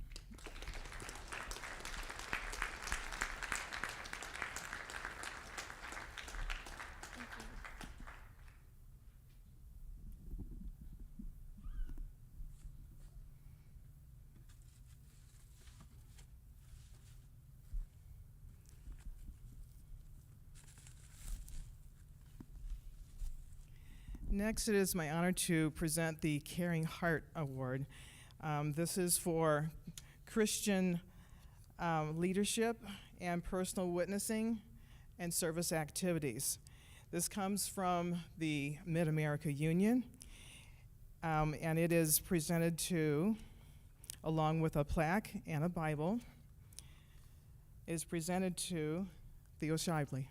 Next, it is my honor to present the Caring Heart Award. This is for Christian leadership and personal witnessing and service activities. This comes from the Mid-America Union, and it is presented to, along with a plaque and a Bible, is presented to Theo Shively.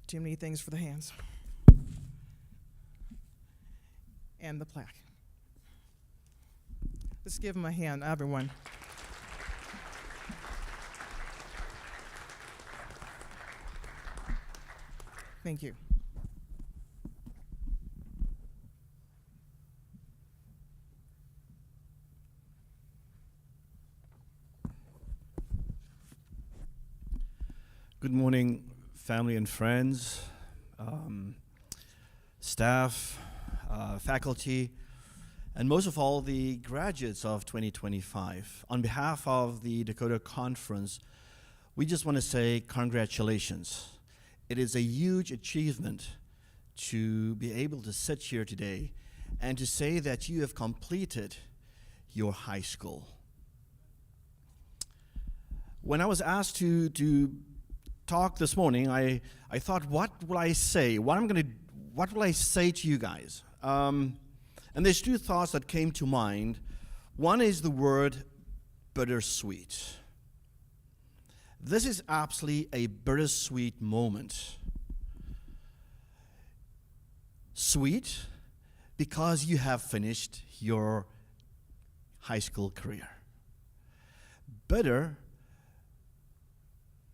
Too many things for the hands. And the plaque. Let's give him a hand, everyone. Thank you. Good morning, family and friends, staff, faculty, and most of all, the graduates of 2025. On behalf of the Dakota Conference, we just want to say congratulations. It is a huge achievement to be able to sit here today and to say that you have completed your high school. When I was asked to talk this morning, I thought, what will I say? What will I say to you guys? And there's two thoughts that came to mind. One is the word bittersweet. This is absolutely a bittersweet moment. Sweet because you have finished your high school career. Bitter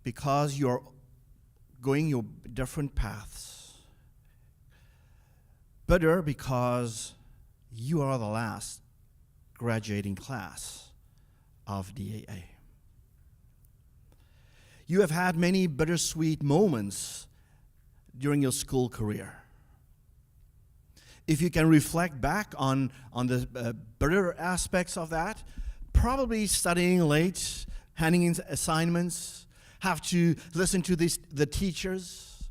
because you're going your different paths. Bitter because you are the last graduating class of DAA. You have had many bittersweet moments during your school career. If you can reflect back on the bitter aspects of that, probably studying late, handing in assignments, have to listen to the teachers.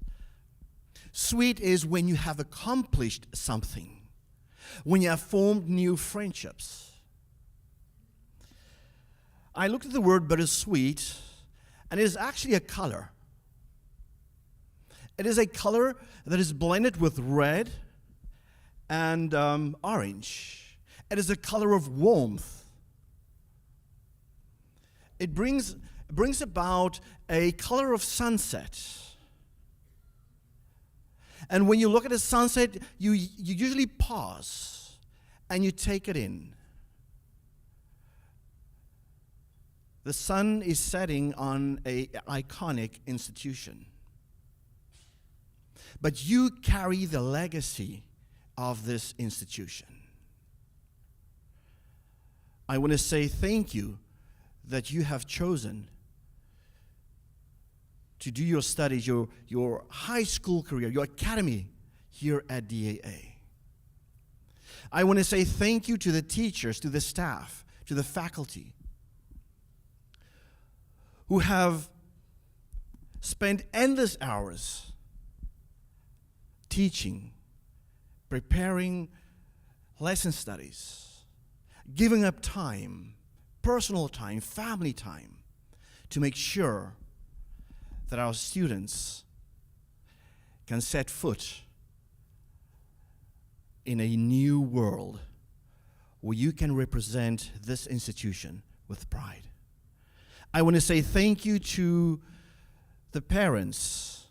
Sweet is when you have accomplished something, when you have formed new friendships. I looked at the word bittersweet, and it is actually a color. It is a color that is blended with red and orange. It is a color of warmth. It brings about a color of sunset. And when you look at a sunset, you usually pause and you take it in. The sun is setting on an iconic institution. But you carry the legacy of this institution. I want to say thank you that you have chosen to do your studies, your high school career, your academy here at DAA. I want to say thank you to the teachers, to the staff, to the faculty who have spent endless hours teaching, preparing lesson studies, giving up time, personal time, family time, to make sure that our students can set foot in a new world where you can represent this institution with pride. I want to say thank you to the parents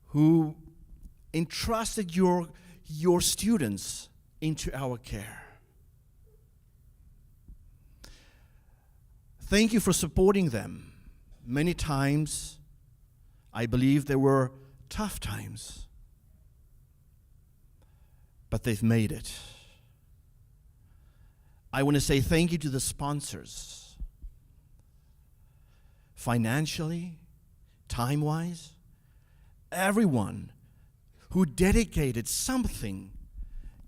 who entrusted your students into our care. Thank you for supporting them. Many times, I believe there were tough times, but they've made it. I want to say thank you to the sponsors. Financially, time-wise, everyone who dedicated something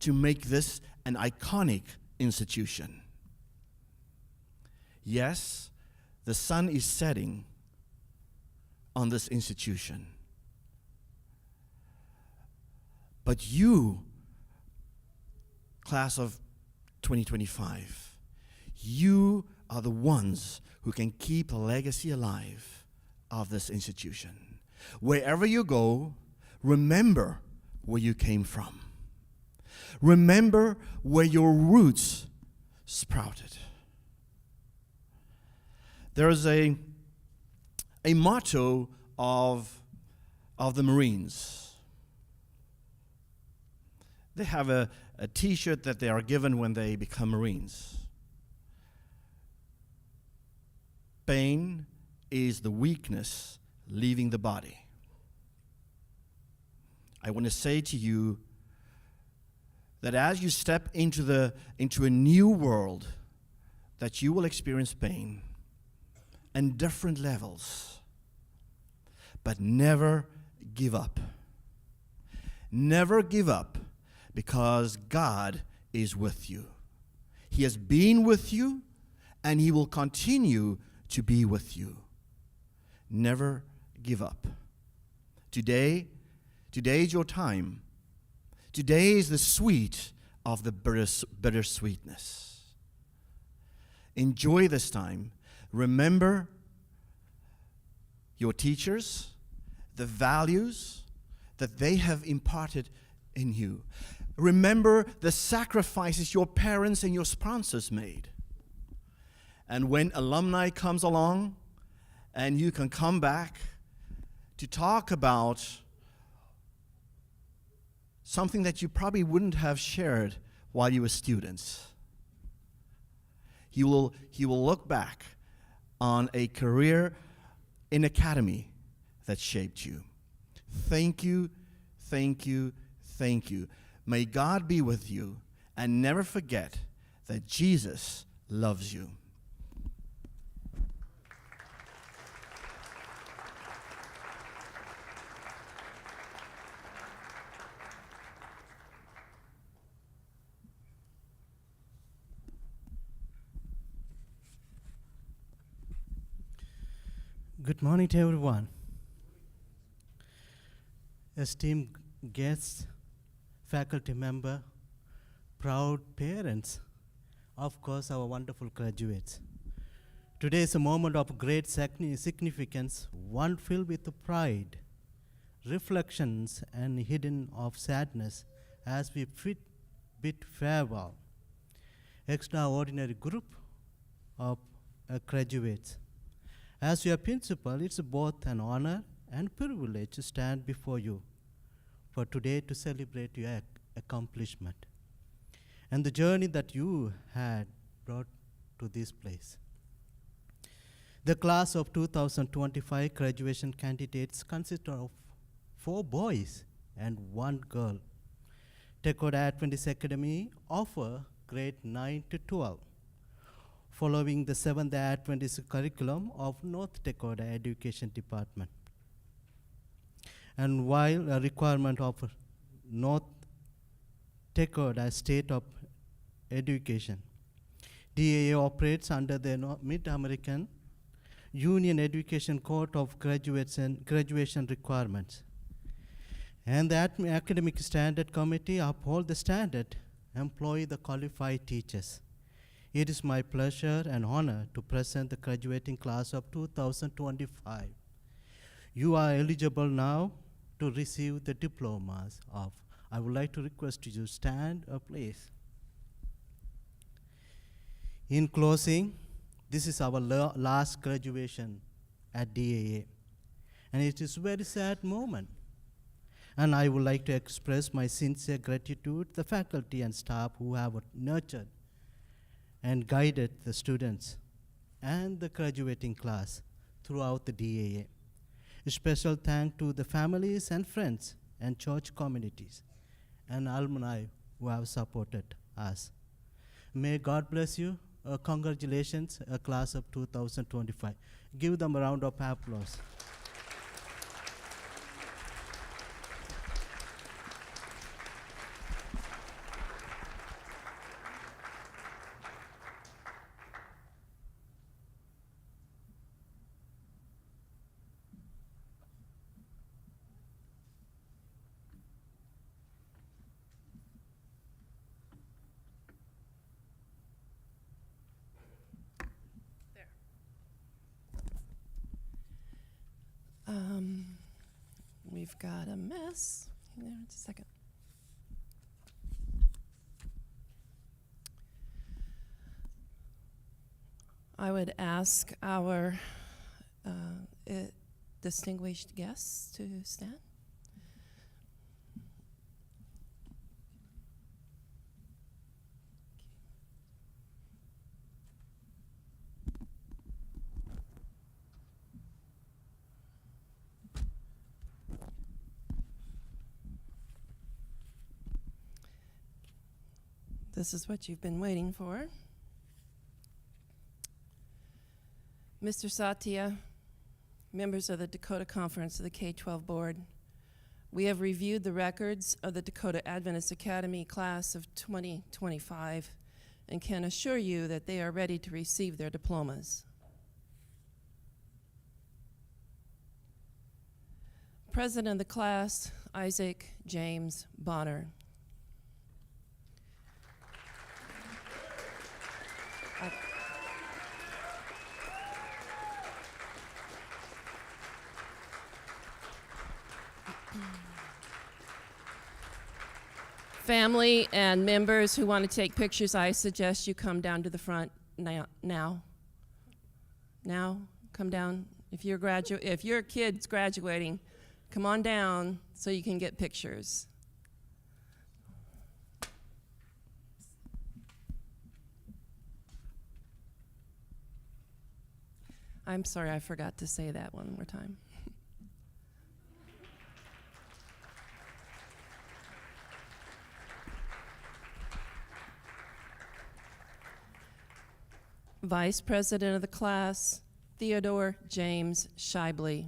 to make this an iconic institution. Yes, the sun is setting on this institution. But you, class of 2025, you are the ones who can keep a legacy alive of this institution. Wherever you go, remember where you came from. Remember where your roots sprouted. There is a motto of the Marines. They have a t-shirt that they are given when they become Marines. Pain is the weakness leaving the body. I want to say to you that as you step into a new world, that you will experience pain and different levels, but never give up. Never give up, because God is with you. He has been with you, and He will continue to be with you. Never give up. Today is your time. Today is the sweet of the bittersweetness. Enjoy this time. Remember your teachers, the values that they have imparted in you. Remember the sacrifices your parents and your sponsors made. And when alumni comes along and you can come back to talk about something that you probably wouldn't have shared while you were students. He will look back on a career in academy that shaped you. Thank you, thank you, thank you. May God be with you, and never forget that Jesus loves you. Good morning to everyone. Esteemed guests, faculty member, proud parents, of course our wonderful graduates. Today is a moment of great significance, one filled with pride, reflections, and hidden of sadness as we bid farewell. Extraordinary group of graduates. As your principal, it's both an honor and privilege to stand before you for today to celebrate your accomplishment and the journey that you had brought to this place. The class of 2025 graduation candidates consist of 4 boys and 1 girl. Dakota Adventist Academy offer grade 9 to 12. Following the Seventh-day Adventist curriculum of North Dakota Education Department. And while a requirement of North Dakota State of Education, DAA operates under the Mid-American Union Education Code of Graduation Requirements. And the Academic Standard Committee uphold the standard, employ the qualified teachers. It is my pleasure and honor to present the graduating class of 2025. You are eligible now to receive the diplomas of. I would like to request you to stand or please. In closing, this is our last graduation at DAA, and it is a very sad moment. And I would like to express my sincere gratitude to the faculty and staff who have nurtured and guided the students and the graduating class throughout the DAA. A special thanks to the families and friends and church communities and alumni who have supported us. May God bless you. Congratulations, class of 2025. Give them a round of applause. we've got a mess. Hang there just a second. I would ask our distinguished guests to stand. This is what you've been waiting for. Mr. Satya, members of the Dakota Conference of the K-12 Board, we have reviewed the records of the Dakota Adventist Academy class of 2025 and can assure you that they are ready to receive their diplomas. President of the class, Isaac James Bonner. Family and members who want to take pictures, I suggest you come down to the front now. Now, come down. If your kid's graduating, come on down so you can get pictures. I'm sorry, I forgot to say that one more time. Vice President of the class, Theodore James Shibley.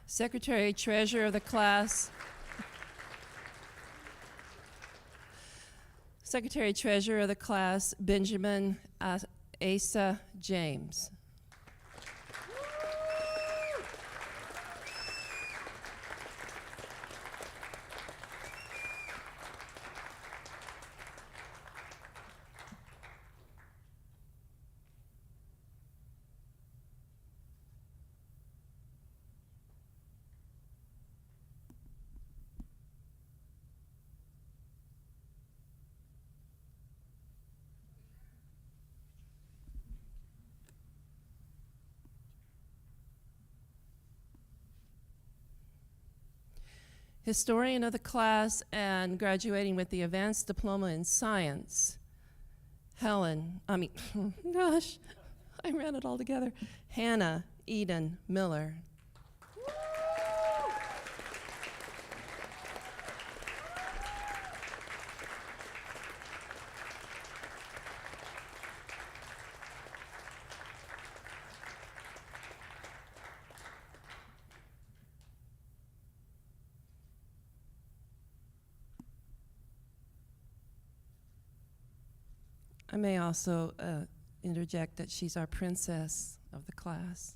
Secretary Treasurer of the class, Secretary Treasurer of the class, Benjamin Asa James. Historian of the class and graduating with the Advanced Diploma in Science, I ran it all together. Hannah Eden Miller. I may also interject that she's our princess of the class.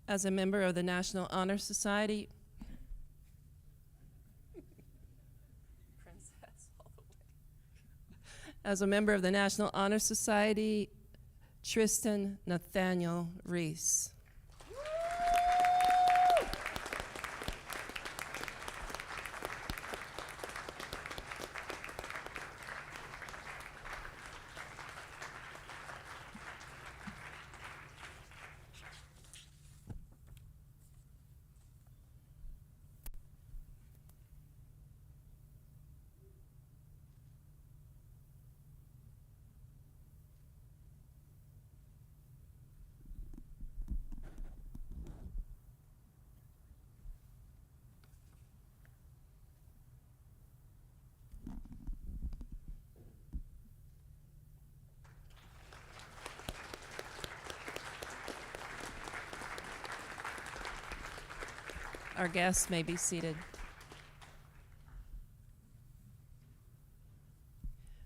As a member of the National Honor Society, as a member of the National Honor Society, Tristan Nathaniel Reese. our guests may be seated.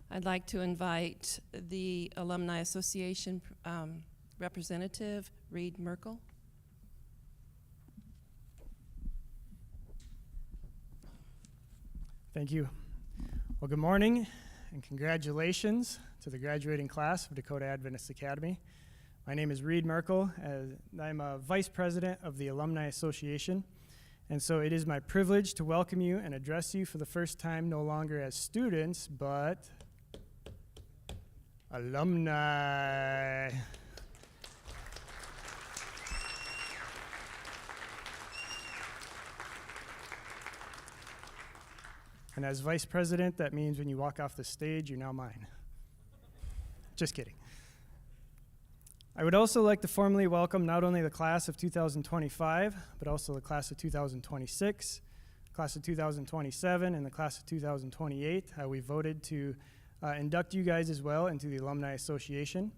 I'd like to invite the Alumni Association representative, Reed Merkel. Thank you. Well, good morning and congratulations to the graduating class of Dakota Adventist Academy. My name is Reed Merkel. I'm a vice president of the Alumni Association. And so it is my privilege to welcome you and address you for the first time, no longer as students, but alumni. And as vice president, that means when you walk off the stage, you're now mine. Just kidding. I would also like to formally welcome not only the class of 2025, but also the class of 2026, class of 2027, and the class of 2028. We voted to induct you guys as well into the Alumni Association.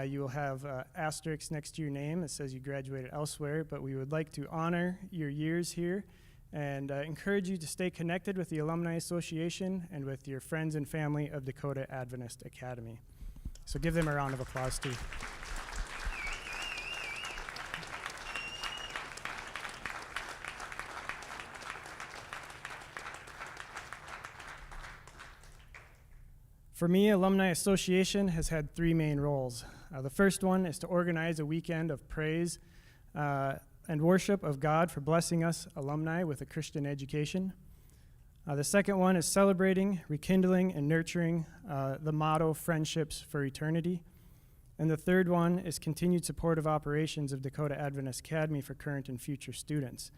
You will have asterisks next to your name that says you graduated elsewhere, but we would like to honor your years here and encourage you to stay connected with the Alumni Association and with your friends and family of Dakota Adventist Academy. So give them a round of applause too. For me, Alumni Association has had three main roles. The first one is to organize a weekend of praise and worship of God for blessing us alumni with a Christian education. The second one is celebrating, rekindling, and nurturing the motto, Friendships for Eternity. And the third one is continued supportive operations of Dakota Adventist Academy for current and future students.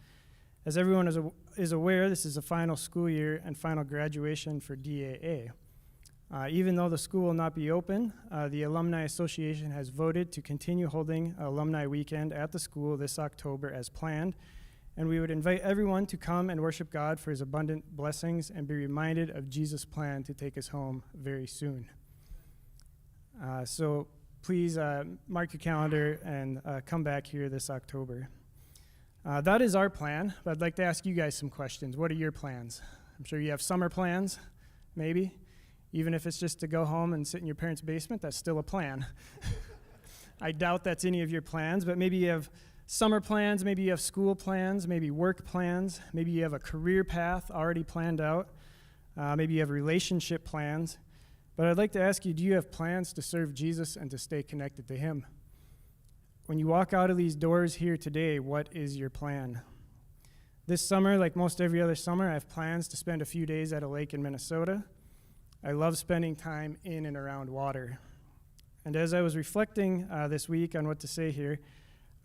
As everyone is aware, this is the final school year and final graduation for DAA. Even though the school will not be open, the Alumni Association has voted to continue holding Alumni Weekend at the school this October as planned, and we would invite everyone to come and worship God for his abundant blessings and be reminded of Jesus' plan to take us home very soon. So please mark your calendar and come back here this October. That is our plan, but I'd like to ask you guys some questions. What are your plans? I'm sure you have summer plans, maybe. Even if it's just to go home and sit in your parents' basement, that's still a plan. I doubt that's any of your plans, but maybe you have summer plans, maybe you have school plans, maybe work plans, maybe you have a career path already planned out, maybe you have relationship plans. But I'd like to ask you, do you have plans to serve Jesus and to stay connected to him? When you walk out of these doors here today, what is your plan? This summer, like most every other summer, I have plans to spend a few days at a lake in Minnesota. I love spending time in and around water. And as I was reflecting this week on what to say here,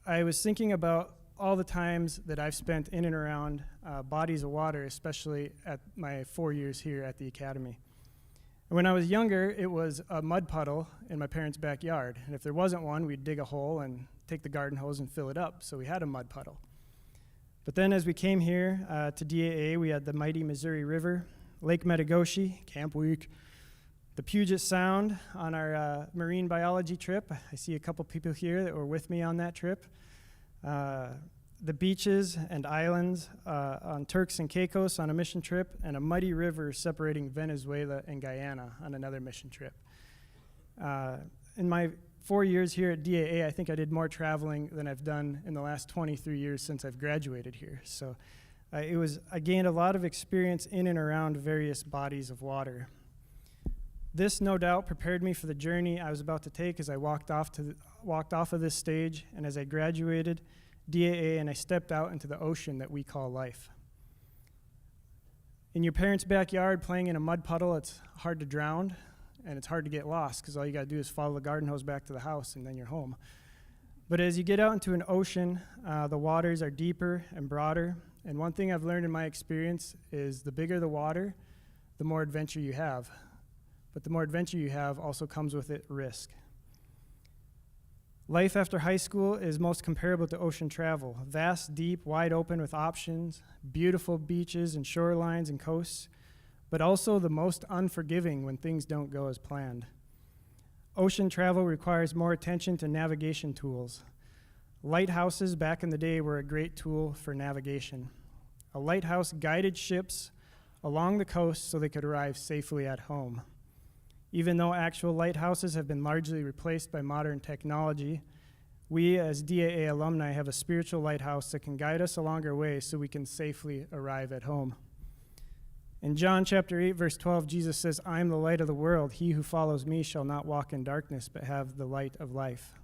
I was thinking about all the times that I've spent in and around bodies of water, especially at my 4 years here at the Academy. And when I was younger, it was a mud puddle in my parents' backyard. And if there wasn't one, we'd dig a hole and take the garden hose and fill it up. So we had a mud puddle. But then as we came here to DAA, we had the mighty Missouri River, Lake Metagoshi, Camp Week, the Puget Sound on our marine biology trip. I see a couple people here that were with me on that trip. The beaches and islands on Turks and Caicos on a mission trip, and a muddy river separating Venezuela and Guyana on another mission trip. In my 4 years here at DAA, I think I did more traveling than I've done in the last 23 years since I've graduated here. So I gained a lot of experience in and around various bodies of water. This, no doubt, prepared me for the journey I was about to take as I walked off of this stage, and as I graduated DAA and I stepped out into the ocean that we call life. In your parents' backyard, playing in a mud puddle, it's hard to drown, and it's hard to get lost because all you got to do is follow the garden hose back to the house, and then you're home. But as you get out into an ocean, the waters are deeper and broader. And one thing I've learned in my experience is the bigger the water, the more adventure you have. But the more adventure you have also comes with it risk. Life after high school is most comparable to ocean travel. Vast, deep, wide open with options, beautiful beaches and shorelines and coasts, but also the most unforgiving when things don't go as planned. Ocean travel requires more attention to navigation tools. Lighthouses back in the day were a great tool for navigation. A lighthouse guided ships along the coast so they could arrive safely at home. Even though actual lighthouses have been largely replaced by modern technology, we as DAA alumni have a spiritual lighthouse that can guide us along our way so we can safely arrive at home. In John chapter 8, verse 12, Jesus says, "I am the light of the world. He who follows me shall not walk in darkness, but have the light of life."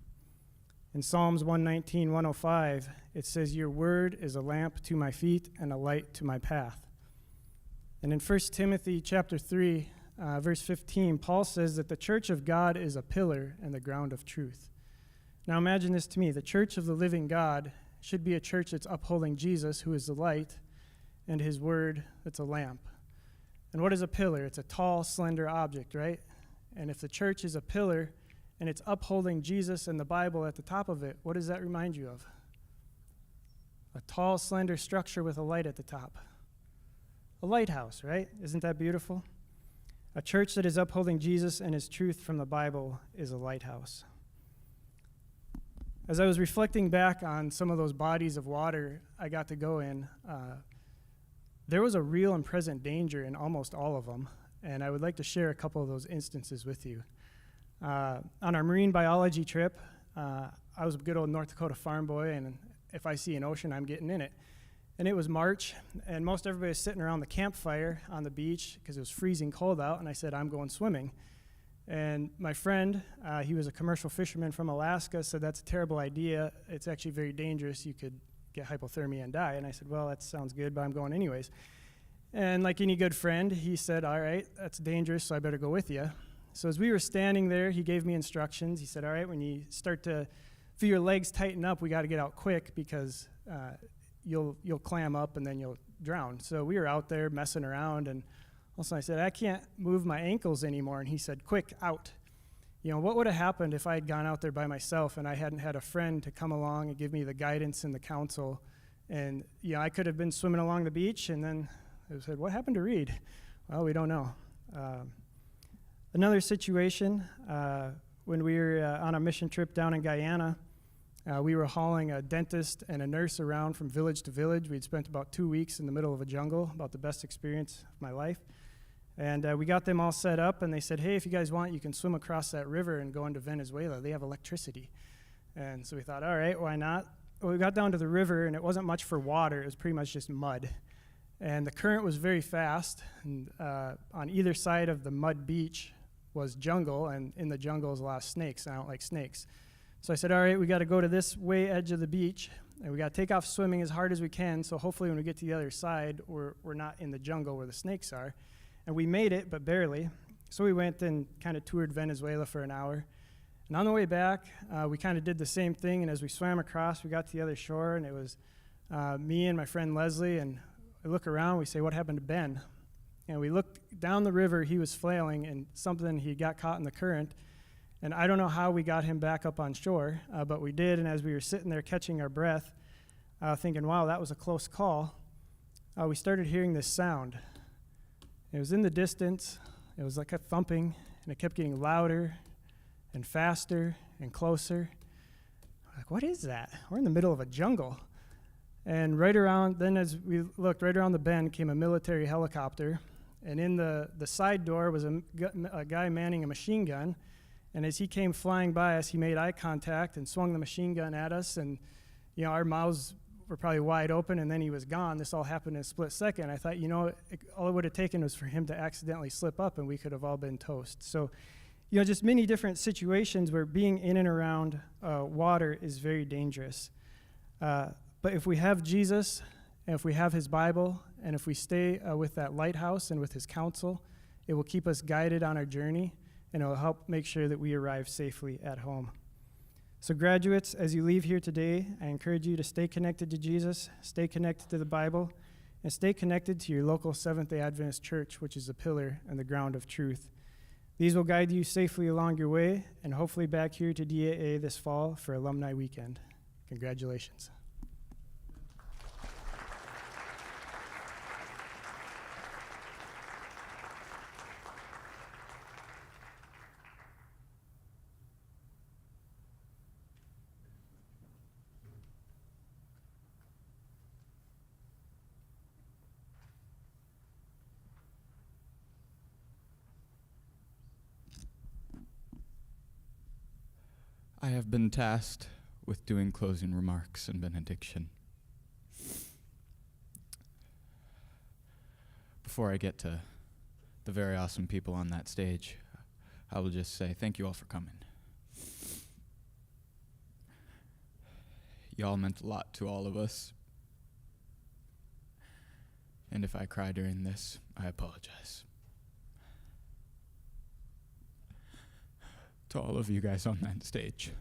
In Psalms 119, 105, it says, "Your word is a lamp to my feet and a light to my path." And in 1 Timothy chapter 3, verse 15, Paul says that the church of God is a pillar and the ground of truth. Now imagine this to me. The church of the living God should be a church that's upholding Jesus, who is the light, and his word that's a lamp. And what is a pillar? It's a tall, slender object, right? And if the church is a pillar and it's upholding Jesus and the Bible at the top of it, what does that remind you of? A tall, slender structure with a light at the top. A lighthouse, right? Isn't that beautiful? A church that is upholding Jesus and his truth from the Bible is a lighthouse. As I was reflecting back on some of those bodies of water I got to go in, there was a real and present danger in almost all of them, and I would like to share a couple of those instances with you. On our marine biology trip, I was a good old North Dakota farm boy, and if I see an ocean, I'm getting in it. And it was March, and most everybody was sitting around the campfire on the beach because it was freezing cold out, and I said, "I'm going swimming." And my friend, he was a commercial fisherman from Alaska, said, "That's a terrible idea. It's actually very dangerous. You could get hypothermia and die." And I said, "Well, that sounds good, but I'm going anyways." And like any good friend, he said, "All right, that's dangerous, so I better go with you." So as we were standing there, he gave me instructions. He said, "All right, when you start to feel your legs tighten up, we got to get out quick because you'll clam up and then you'll drown." So we were out there messing around, and also I said, "I can't move my ankles anymore." And he said, "Quick, out." You know, what would have happened if I had gone out there by myself and I hadn't had a friend to come along and give me the guidance and the counsel? And, you know, I could have been swimming along the beach, and then I said, "What happened to Reed?" Well, we don't know. Another situation, when we were on a mission trip down in Guyana, we were hauling a dentist and a nurse around from village to village. We'd spent about 2 weeks in the middle of a jungle, about the best experience of my life. And we got them all set up, and they said, "Hey, if you guys want, you can swim across that river and go into Venezuela. They have electricity." And so we thought, all right, why not? Well, we got down to the river, and it wasn't much for water. It was pretty much just mud. And the current was very fast, and on either side of the mud beach was jungle, and in the jungle is a lot of snakes, and I don't like snakes. So I said, all right, we got to go to this way edge of the beach, and we got to take off swimming as hard as we can, so hopefully when we get to the other side, we're not in the jungle where the snakes are. And we made it, but barely. So we went and kind of toured Venezuela for an hour. And on the way back, we kind of did the same thing, and as we swam across, we got to the other shore, and it was me and my friend Leslie, and we look around, we say, "What happened to Ben?" And we looked down the river, he was flailing, and he got caught in the current. And I don't know how we got him back up on shore, but we did, and as we were sitting there catching our breath, thinking, wow, that was a close call, we started hearing this sound. It was in the distance, it was like a thumping, and it kept getting louder and faster and closer. Like, what is that? We're in the middle of a jungle. And as we looked, right around the bend came a military helicopter, and in the side door was a guy manning a machine gun, and as he came flying by us, he made eye contact and swung the machine gun at us, and you know, our mouths were probably wide open, and then he was gone. This all happened in a split second. I thought, all it would have taken was for him to accidentally slip up, and we could have all been toast. So, just many different situations where being in and around water is very dangerous. But if we have Jesus, and if we have his Bible, and if we stay with that lighthouse and with his counsel, it will keep us guided on our journey, and it will help make sure that we arrive safely at home. So graduates, as you leave here today, I encourage you to stay connected to Jesus, stay connected to the Bible, and stay connected to your local Seventh-day Adventist church, which is the pillar and the ground of truth. These will guide you safely along your way, and hopefully back here to DAA this fall for Alumni Weekend. Congratulations. I have been tasked with doing closing remarks and benediction. Before I get to the very awesome people on that stage, I will just say thank you all for coming. Y'all meant a lot to all of us. And if I cry during this, I apologize. To all of you guys on that stage,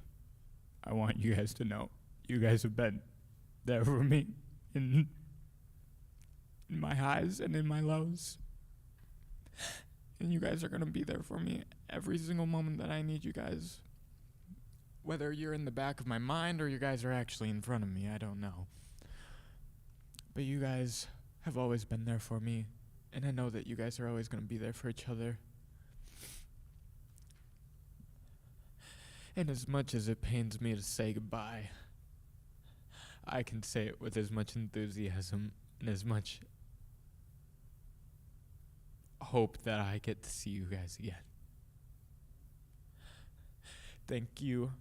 I want you guys to know you guys have been there for me in my highs and in my lows. And you guys are going to be there for me every single moment that I need you guys. Whether you're in the back of my mind or you guys are actually in front of me, I don't know. But you guys have always been there for me, and I know that you guys are always going to be there for each other. And as much as it pains me to say goodbye, I can say it with as much enthusiasm and as much hope that I get to see you guys again. Thank you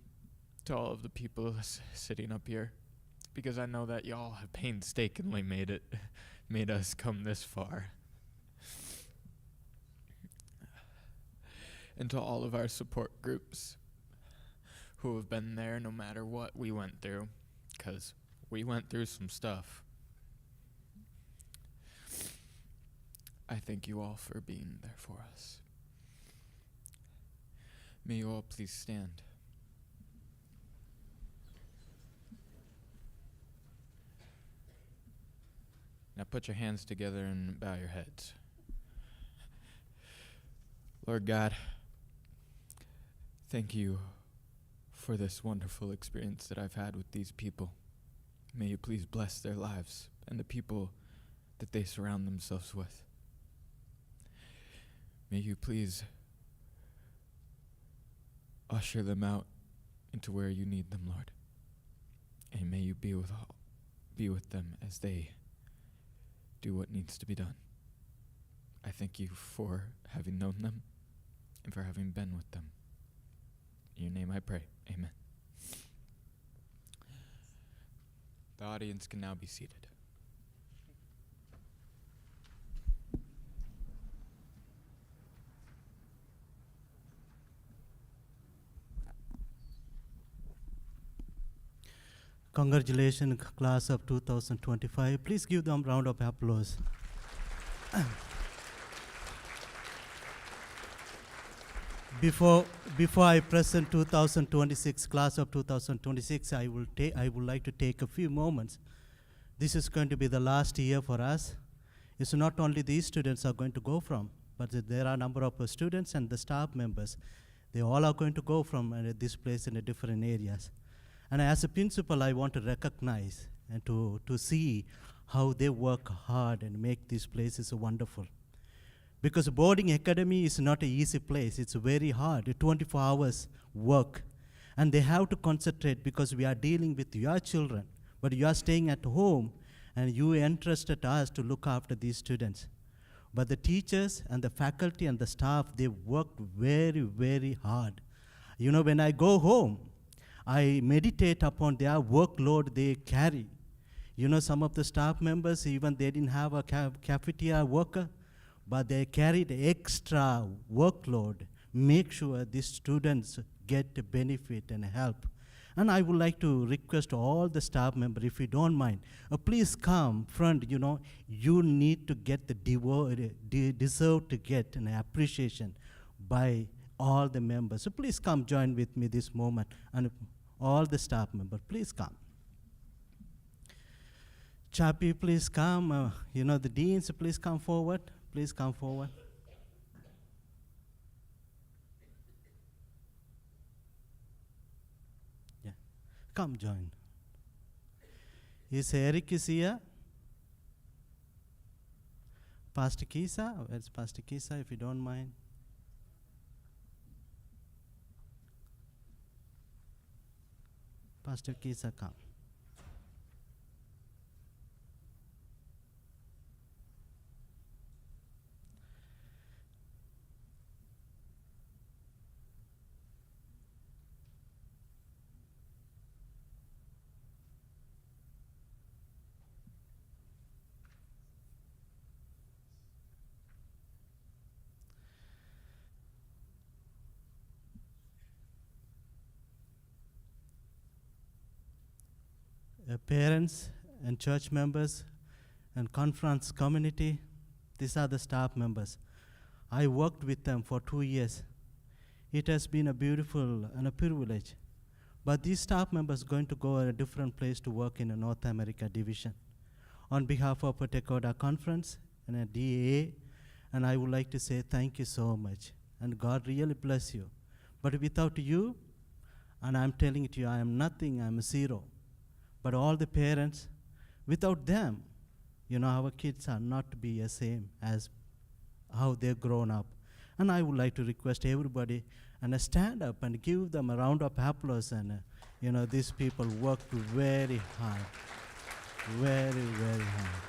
to all of the people sitting up here, because I know that y'all have painstakingly made us come this far. And to all of our support groups who have been there no matter what we went through, because we went through some stuff. I thank you all for being there for us. May you all please stand. Now put your hands together and bow your heads. Lord God, thank you for this wonderful experience that I've had with these people. May you please bless their lives and the people that they surround themselves with. May you please usher them out into where you need them, Lord. And may you be with them as they do what needs to be done. I thank you for having known them and for having been with them. In your name I pray. Amen. The audience can now be seated. Congratulations, class of 2025. Please give them a round of applause. Before I present 2026 class of 2026, I would like to take a few moments. This is going to be the last year for us. It's not only these students are going to go from, but there are a number of students and the staff members. They all are going to go from this place in different areas. And as a principal, I want to recognize and to see how they work hard and make these places wonderful. Because boarding academy is not an easy place. It's very hard, 24 hours work. And they have to concentrate because we are dealing with your children, but you are staying at home and you entrusted us to look after these students. But the teachers and the faculty and the staff, they worked very, very hard. You know, when I go home, I meditate upon their workload they carry. You know, some of the staff members, even they didn't have a cafeteria worker, but they carried extra workload, make sure these students get the benefit and help. And I would like to request all the staff members, if you don't mind, please come front. You know, you need to get the deserve to get an appreciation by all the members. So please come join with me this moment, and all the staff members, please come. Chappie, please come. You know, the deans, please come forward. Please come forward. Yeah, come join. Is Eric is here? Pastor Kisa, where's Pastor Kisa, if you don't mind? Pastor Kisa, come. parents and church members and conference community. These are the staff members. I worked with them for 2 years. It has been a beautiful and a privilege. But these staff members are going to go a different place to work in a North America division. On behalf of a DAA Conference and a DAA, and I would like to say thank you so much. And God really bless you. But without you, and I'm telling it to you, I am nothing, I'm a zero. But all the parents, without them, our kids are not to be the same as how they've grown up. And I would like to request everybody and stand up and give them a round of applause. And these people worked very hard, very, very hard,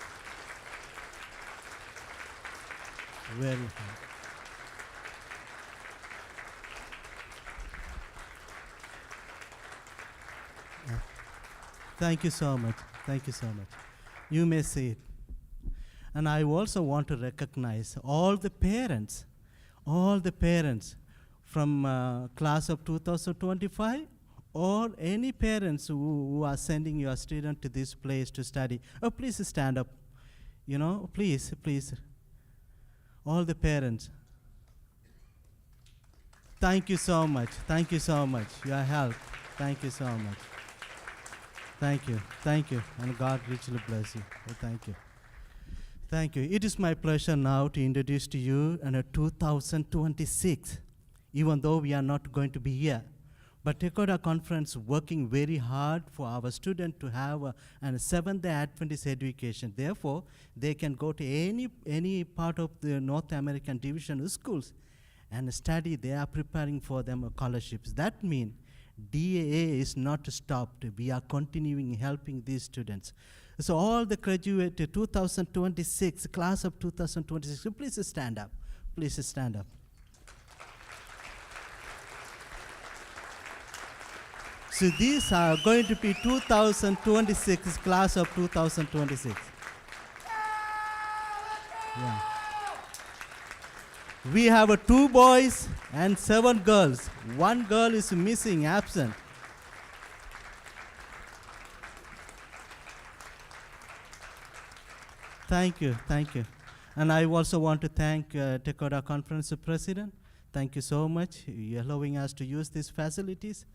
very hard. Thank you so much. Thank you so much. You may see it. And I also want to recognize all the parents from class of 2025, or any parents who are sending your student to this place to study. Oh, please stand up. Please. All the parents. Thank you so much. Thank you so much. Your help. Thank you so much. Thank you, and God richly bless you. Thank you. Thank you. It is my pleasure now to introduce to you 2026, even though we are not going to be here. But DAA Conference working very hard for our students to have a Seventh-day Adventist education. Therefore, they can go to any part of the North American division schools and study. They are preparing for them scholarships. That means DAA is not stopped. We are continuing helping these students. So all the graduate 2026, class of 2026, please stand up. Please stand up. So these are going to be 2026, class of 2026. Yeah. We have 2 boys and 7 girls. 1 girl is missing, absent. Thank you. And I also want to thank DAA Conference President. Thank you so much. You're allowing us to use these facilities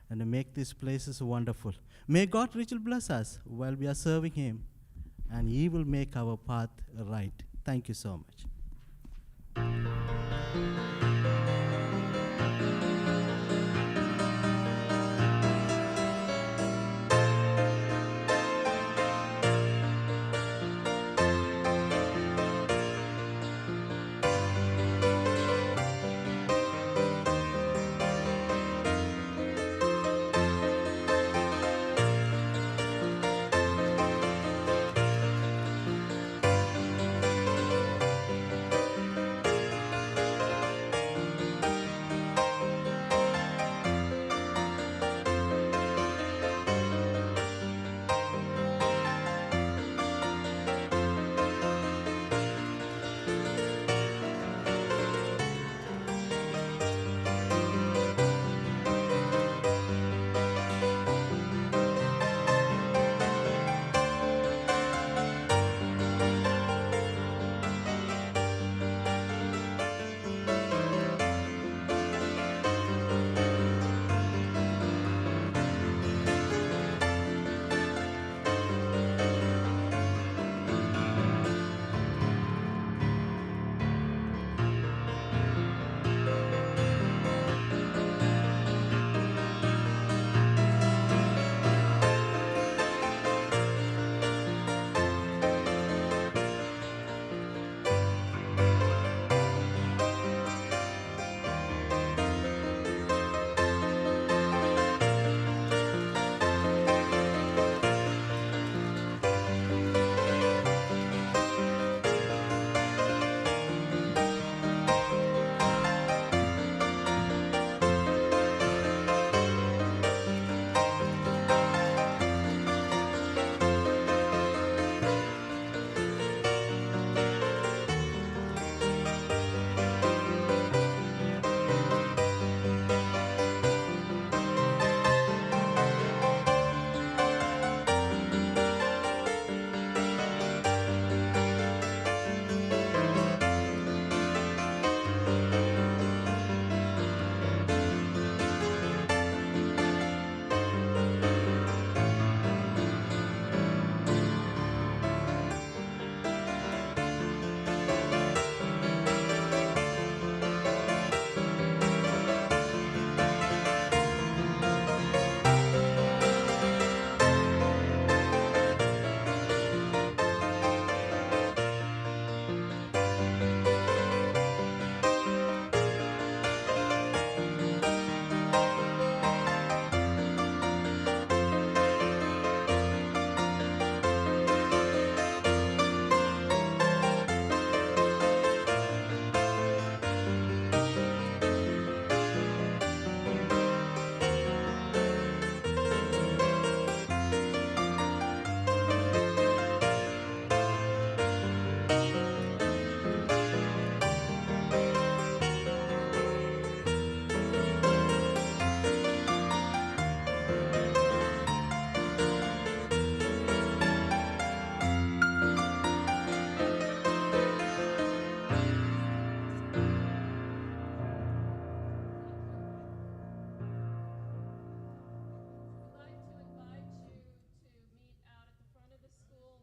and make these places wonderful. May God richly bless us while we are serving Him, and He will make our path right. Thank you so much.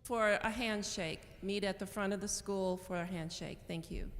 for a handshake. Meet at the front of the school for a handshake. Thank you.